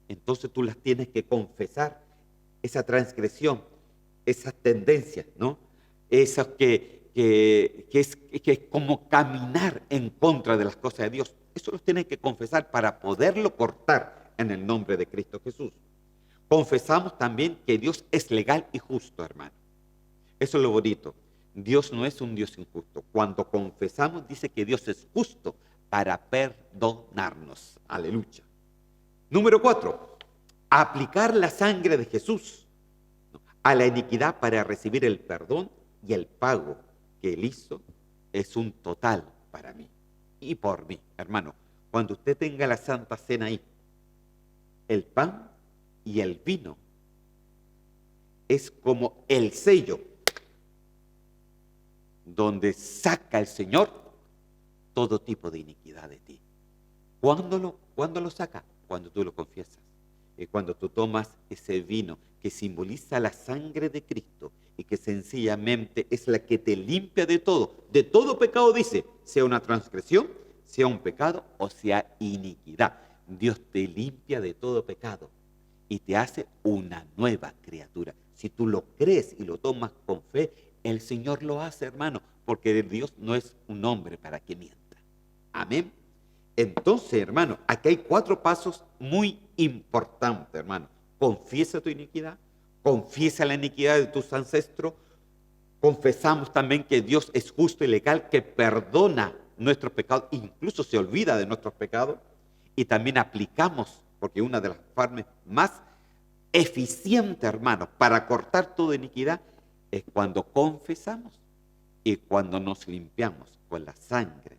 Entonces tú las tienes que confesar. Esa transgresión, esas tendencias, ¿no? Esas que es como caminar en contra de las cosas de Dios. Eso los tienen que confesar para poderlo cortar en el nombre de Cristo Jesús. Confesamos también que Dios es legal y justo, hermano. Eso es lo bonito. Dios no es un Dios injusto. Cuando confesamos, dice que Dios es justo para perdonarnos. Aleluya. Número 4. Aplicar la sangre de Jesús a la iniquidad para recibir el perdón y el pago que Él hizo es un total para mí y por mí. Hermano, cuando usted tenga la Santa Cena ahí, el pan y el vino es como el sello donde saca el Señor todo tipo de iniquidad de ti. ¿Cuándo lo saca? Cuando tú lo confiesas. Y cuando tú tomas ese vino que simboliza la sangre de Cristo y que sencillamente es la que te limpia de todo pecado, dice, sea una transgresión, sea un pecado o sea iniquidad. Dios te limpia de todo pecado y te hace una nueva criatura. Si tú lo crees y lo tomas con fe, el Señor lo hace, hermano, porque Dios no es un hombre para que mienta. Amén. Entonces, hermano, aquí hay 4 pasos muy importantes, hermano. Confiesa tu iniquidad, confiesa la iniquidad de tus ancestros, confesamos también que Dios es justo y legal, que perdona nuestros pecados, incluso se olvida de nuestros pecados, y también aplicamos, porque una de las formas más eficientes, hermano, para cortar toda iniquidad, es cuando confesamos y cuando nos limpiamos con la sangre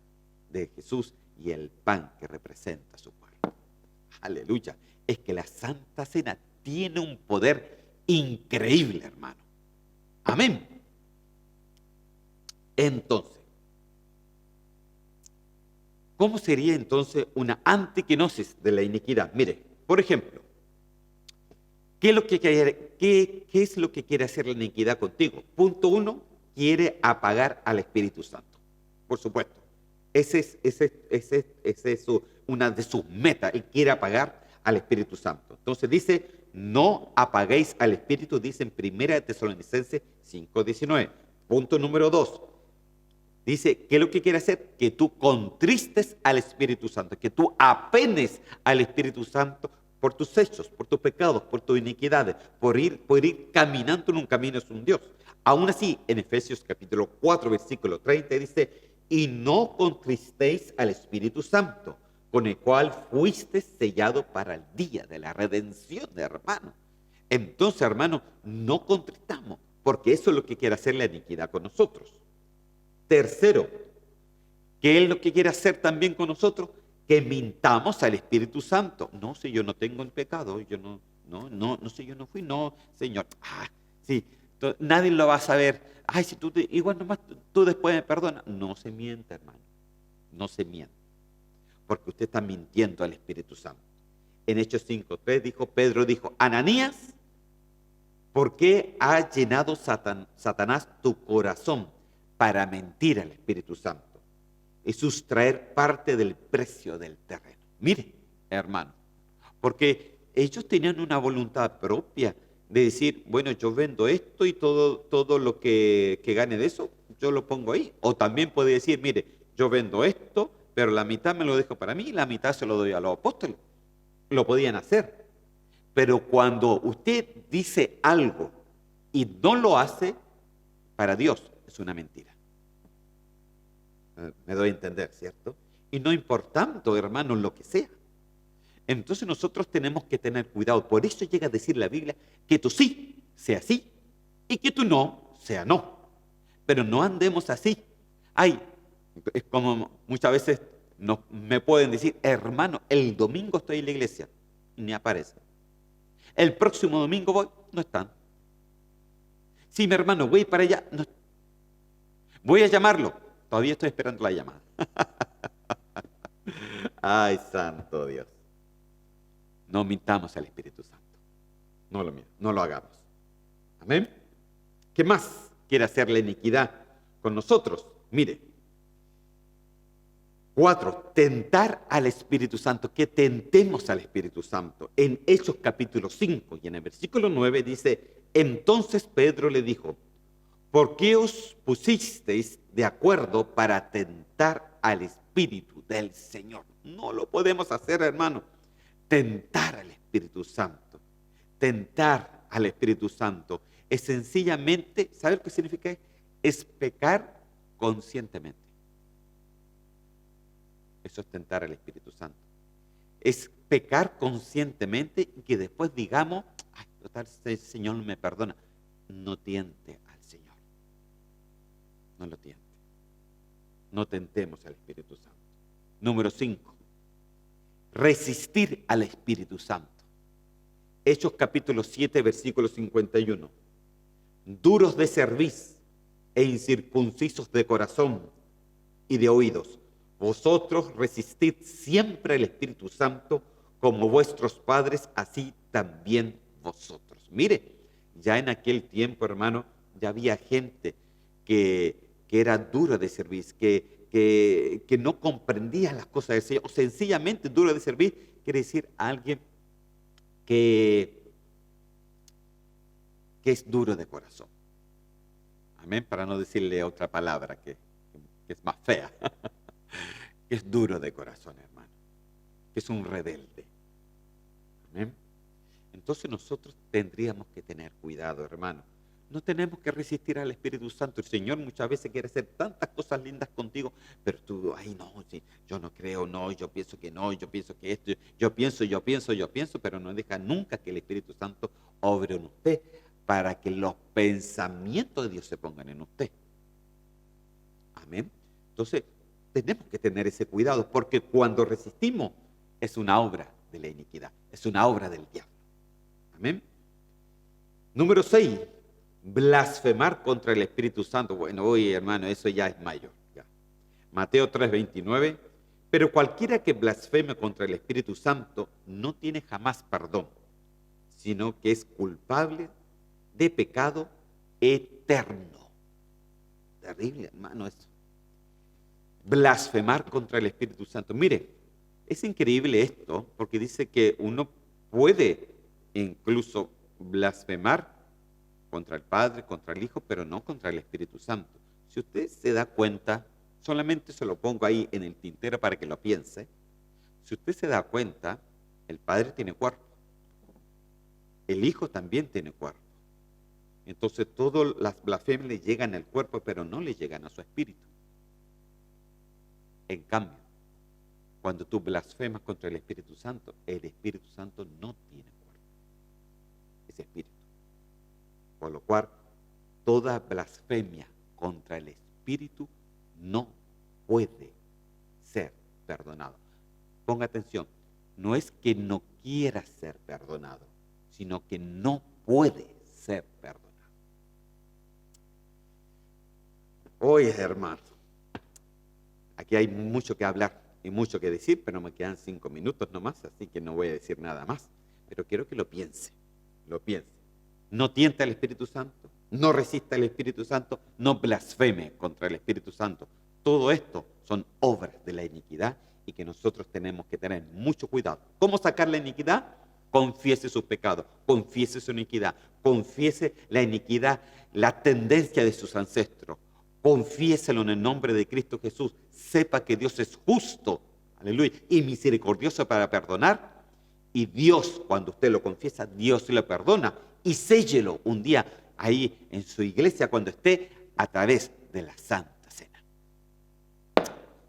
de Jesús y el pan que representa su cuerpo. Aleluya. Es que la Santa Cena tiene un poder increíble, hermano. Amén. Entonces, ¿cómo sería entonces una antiquenosis de la iniquidad? Mire, por ejemplo, ¿qué es lo que quiere hacer la iniquidad contigo? Punto 1, quiere apagar al Espíritu Santo. Por supuesto. Esa es una de sus metas. Él quiere apagar al Espíritu Santo. Entonces dice, no apaguéis al Espíritu, dice en 1 Tesalonicenses 5:19. Punto número 2. Dice, ¿qué es lo que quiere hacer? Que tú contristes al Espíritu Santo, que tú apenes al Espíritu Santo por tus hechos, por tus pecados, por tus iniquidades, por ir caminando en un camino es un Dios. Aún así, en Efesios capítulo 4, versículo 30 dice, y no contristéis al Espíritu Santo, con el cual fuiste sellado para el día de la redención, hermano. Entonces, hermano, no contristamos, porque eso es lo que quiere hacer la iniquidad con nosotros. Tercero, ¿qué es lo que quiere hacer también con nosotros? Que mintamos al Espíritu Santo. No, si yo no tengo el pecado, yo no sé, yo no fui, no, Señor. Sí, Entonces, nadie lo va a saber. Ay, si igual nomás tú después me perdonas. No se miente, hermano. No se miente. Porque usted está mintiendo al Espíritu Santo. En Hechos 5:3 Pedro dijo, Ananías, ¿por qué ha llenado Satanás tu corazón para mentir al Espíritu Santo y sustraer parte del precio del terreno? Mire, hermano, porque ellos tenían una voluntad propia de decir, bueno, yo vendo esto y todo lo que gane de eso, yo lo pongo ahí. O también puede decir, mire, yo vendo esto, pero la mitad me lo dejo para mí y la mitad se lo doy a los apóstoles. Lo podían hacer. Pero cuando usted dice algo y no lo hace, para Dios es una mentira. Me doy a entender, ¿cierto? Y no importando, hermanos, lo que sea. Entonces nosotros tenemos que tener cuidado. Por eso llega a decir la Biblia que tu sí sea sí y que tu no sea no. Pero no andemos así. Ay, es como muchas veces me pueden decir, hermano, el domingo estoy en la iglesia y ni aparece. El próximo domingo voy, no están. Sí, mi hermano, voy para allá. No. Voy a llamarlo. Todavía estoy esperando la llamada. Ay, santo Dios. No mintamos al Espíritu Santo. No lo hagamos. Amén. ¿Qué más quiere hacer la iniquidad con nosotros? Mire. 4. Tentar al Espíritu Santo. Que tentemos al Espíritu Santo. En Hechos capítulo 5 y en el versículo 9 dice, entonces Pedro le dijo, ¿por qué os pusisteis de acuerdo para tentar al Espíritu del Señor? No lo podemos hacer, hermano. Tentar al Espíritu Santo. Tentar al Espíritu Santo es sencillamente, ¿sabe lo que significa? Es pecar conscientemente. Eso es tentar al Espíritu Santo. Es pecar conscientemente y que después digamos, ay, total, el Señor me perdona. No tiente al Señor. No lo tiente. No tentemos al Espíritu Santo. Número 5. Resistir al Espíritu Santo. Hechos capítulo 7, versículo 51. Duros de cerviz e incircuncisos de corazón y de oídos. Vosotros resistid siempre al Espíritu Santo, como vuestros padres, así también vosotros. Mire, ya en aquel tiempo, hermano, ya había gente que era dura de servir, que no comprendía las cosas del Señor, o sencillamente dura de servir, quiere decir alguien que es duro de corazón. Amén, para no decirle otra palabra que es más fea. Que es duro de corazón, hermano, que es un rebelde. Amén. Entonces nosotros tendríamos que tener cuidado, hermano. No tenemos que resistir al Espíritu Santo. El Señor muchas veces quiere hacer tantas cosas lindas contigo, pero tú, ay no, sí, yo no creo, no, yo pienso que no, yo pienso que esto, yo pienso, pero no deja nunca que el Espíritu Santo obre en usted para que los pensamientos de Dios se pongan en usted. Amén. Entonces, tenemos que tener ese cuidado, porque cuando resistimos es una obra de la iniquidad, es una obra del diablo. Amén. Número 6, blasfemar contra el Espíritu Santo. Bueno, oye, hermano, eso ya es mayor. Ya. Mateo 3:29, pero cualquiera que blasfeme contra el Espíritu Santo no tiene jamás perdón, sino que es culpable de pecado eterno. Terrible, hermano, eso. Blasfemar contra el Espíritu Santo. Mire, es increíble esto, porque dice que uno puede incluso blasfemar contra el Padre, contra el Hijo, pero no contra el Espíritu Santo. Si usted se da cuenta, solamente se lo pongo ahí en el tintero para que lo piense. Si usted se da cuenta, el Padre tiene cuerpo, el Hijo también tiene cuerpo. Entonces todas las blasfemias le llegan al cuerpo, pero no le llegan a su espíritu. En cambio, cuando tú blasfemas contra el Espíritu Santo no tiene cuerpo, es espíritu. Por lo cual, toda blasfemia contra el Espíritu no puede ser perdonado. Ponga atención, no es que no quiera ser perdonado, sino que no puede ser perdonado. Oye, hermano, aquí hay mucho que hablar y mucho que decir, pero me quedan 5 minutos nomás, así que no voy a decir nada más. Pero quiero que lo piense, lo piense. No tienta al Espíritu Santo, no resista al Espíritu Santo, no blasfeme contra el Espíritu Santo. Todo esto son obras de la iniquidad y que nosotros tenemos que tener mucho cuidado. ¿Cómo sacar la iniquidad? Confiese sus pecados, confiese su iniquidad, confiese la iniquidad, la tendencia de sus ancestros. Confiéselo en el nombre de Cristo Jesús. Sepa que Dios es justo, aleluya, y misericordioso para perdonar. Y Dios, cuando usted lo confiesa, Dios le perdona. Y séllelo un día ahí en su iglesia cuando esté a través de la Santa Cena.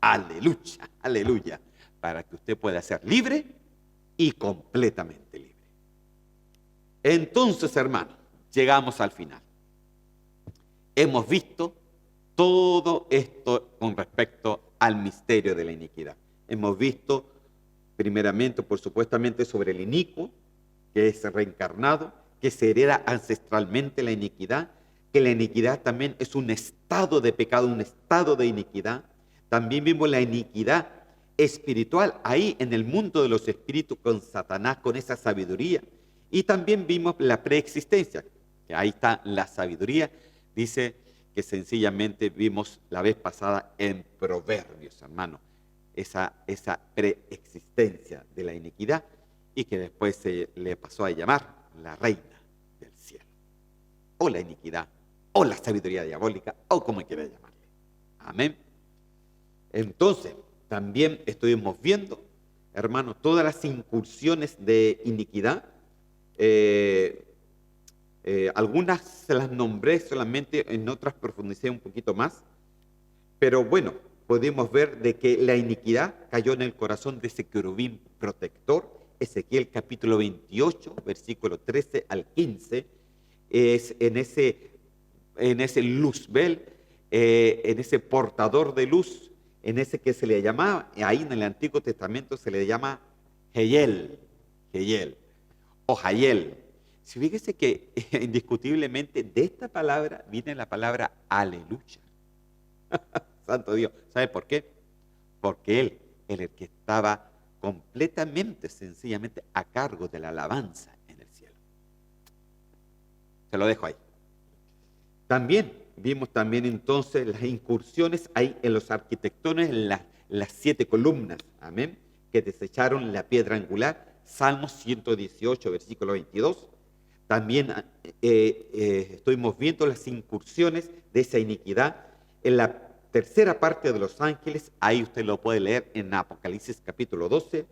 Aleluya, aleluya. Para que usted pueda ser libre y completamente libre. Entonces, hermanos, llegamos al final. Hemos visto todo esto con respecto al misterio de la iniquidad. Hemos visto, primeramente, por supuestamente, sobre el inicuo, que es reencarnado, que se hereda ancestralmente la iniquidad, que la iniquidad también es un estado de pecado, un estado de iniquidad. También vimos la iniquidad espiritual ahí en el mundo de los espíritus con Satanás, con esa sabiduría. Y también vimos la preexistencia, que ahí está la sabiduría, dice que sencillamente vimos la vez pasada en Proverbios, hermano, esa preexistencia de la iniquidad y que después se le pasó a llamar la reina del cielo, o la iniquidad, o la sabiduría diabólica, o como quiera llamarle. Amén. Entonces, también estuvimos viendo, hermano, todas las incursiones de iniquidad. Algunas se las nombré solamente, en otras profundicé un poquito más, pero bueno, podemos ver de que la iniquidad cayó en el corazón de ese querubín protector. Ezequiel capítulo 28, versículo 13 al 15, es en ese luzbel, en ese portador de luz, en ese que se le llamaba, ahí en el Antiguo Testamento se le llama Heyel, o Hayel. Si fíjese que indiscutiblemente de esta palabra viene la palabra aleluya. Santo Dios. ¿Sabe por qué? Porque él era el que estaba completamente, sencillamente, a cargo de la alabanza en el cielo. Se lo dejo ahí. También vimos también entonces las incursiones ahí en los arquitectones, en las 7 columnas, amén, que desecharon la piedra angular. Salmos 118, versículo 22. También estuvimos viendo las incursiones de esa iniquidad en la tercera parte de los ángeles. Ahí usted lo puede leer en Apocalipsis capítulo 12.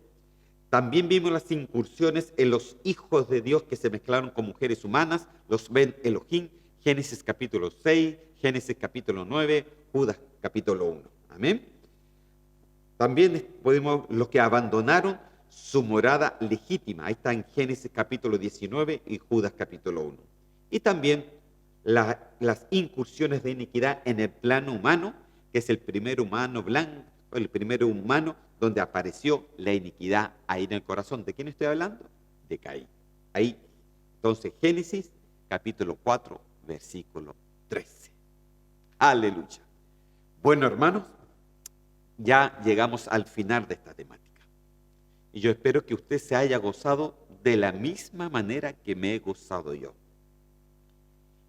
También vimos las incursiones en los hijos de Dios que se mezclaron con mujeres humanas, los Ben Elohim, Génesis capítulo 6, Génesis capítulo 9, Judas capítulo 1. Amén. También podemos los que abandonaron su morada legítima. Ahí está en Génesis capítulo 19 y Judas capítulo 1. Y también las incursiones de iniquidad en el plano humano, que es el primer humano blanco, el primer humano donde apareció la iniquidad ahí en el corazón. ¿De quién estoy hablando? De Caín. Ahí, entonces, Génesis capítulo 4, versículo 13. Aleluya. Bueno, hermanos, ya llegamos al final de esta temática. Y yo espero que usted se haya gozado de la misma manera que me he gozado yo.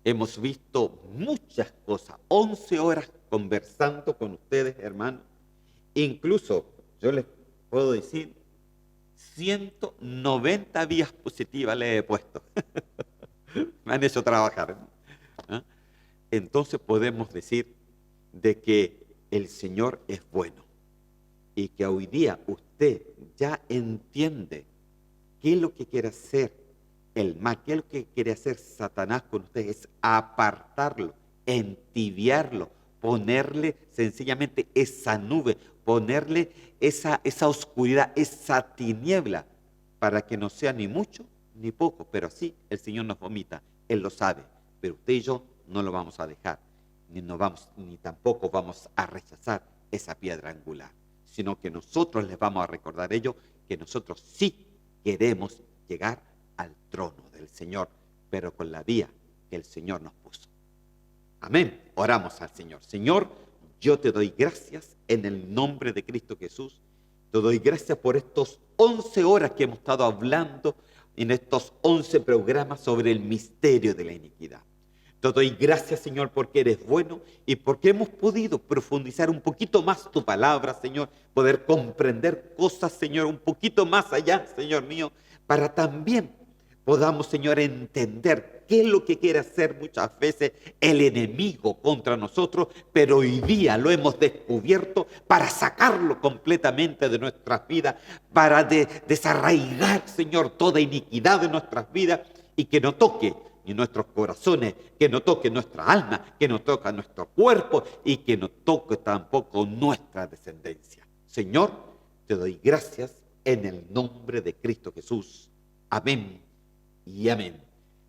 Hemos visto muchas cosas, 11 horas conversando con ustedes, hermanos. Incluso, yo les puedo decir, 190 vías positivas les he puesto. Me han hecho trabajar. ¿Ah? Entonces podemos decir de que el Señor es bueno y que hoy día usted ya entiende qué es lo que quiere hacer el mal, qué es lo que quiere hacer Satanás con usted, es apartarlo, entibiarlo, ponerle sencillamente esa nube, ponerle esa oscuridad, esa tiniebla, para que no sea ni mucho ni poco, pero así el Señor nos vomita, Él lo sabe, pero usted y yo no lo vamos a dejar, ni tampoco vamos a rechazar esa piedra angular, sino que nosotros les vamos a recordar ello, que nosotros sí queremos llegar al trono del Señor, pero con la vía que el Señor nos puso. Amén. Oramos al Señor. Señor, yo te doy gracias en el nombre de Cristo Jesús. Te doy gracias por estos 11 horas que hemos estado hablando en estos 11 programas sobre el misterio de la iniquidad. Te doy gracias, Señor, porque eres bueno y porque hemos podido profundizar un poquito más tu palabra, Señor, poder comprender cosas, Señor, un poquito más allá, Señor mío, para también podamos, Señor, entender qué es lo que quiere hacer muchas veces el enemigo contra nosotros, pero hoy día lo hemos descubierto para sacarlo completamente de nuestras vidas, para desarraigar, Señor, toda iniquidad de nuestras vidas y que no toque ni nuestros corazones, que no toque nuestra alma, que no toque nuestro cuerpo y que no toque tampoco nuestra descendencia. Señor, te doy gracias en el nombre de Cristo Jesús. Amén y amén.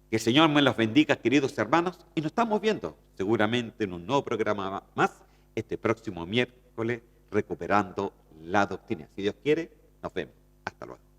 Que el Señor me los bendiga, queridos hermanos, y nos estamos viendo seguramente en un nuevo programa más este próximo miércoles, recuperando la doctrina. Si Dios quiere, nos vemos. Hasta luego.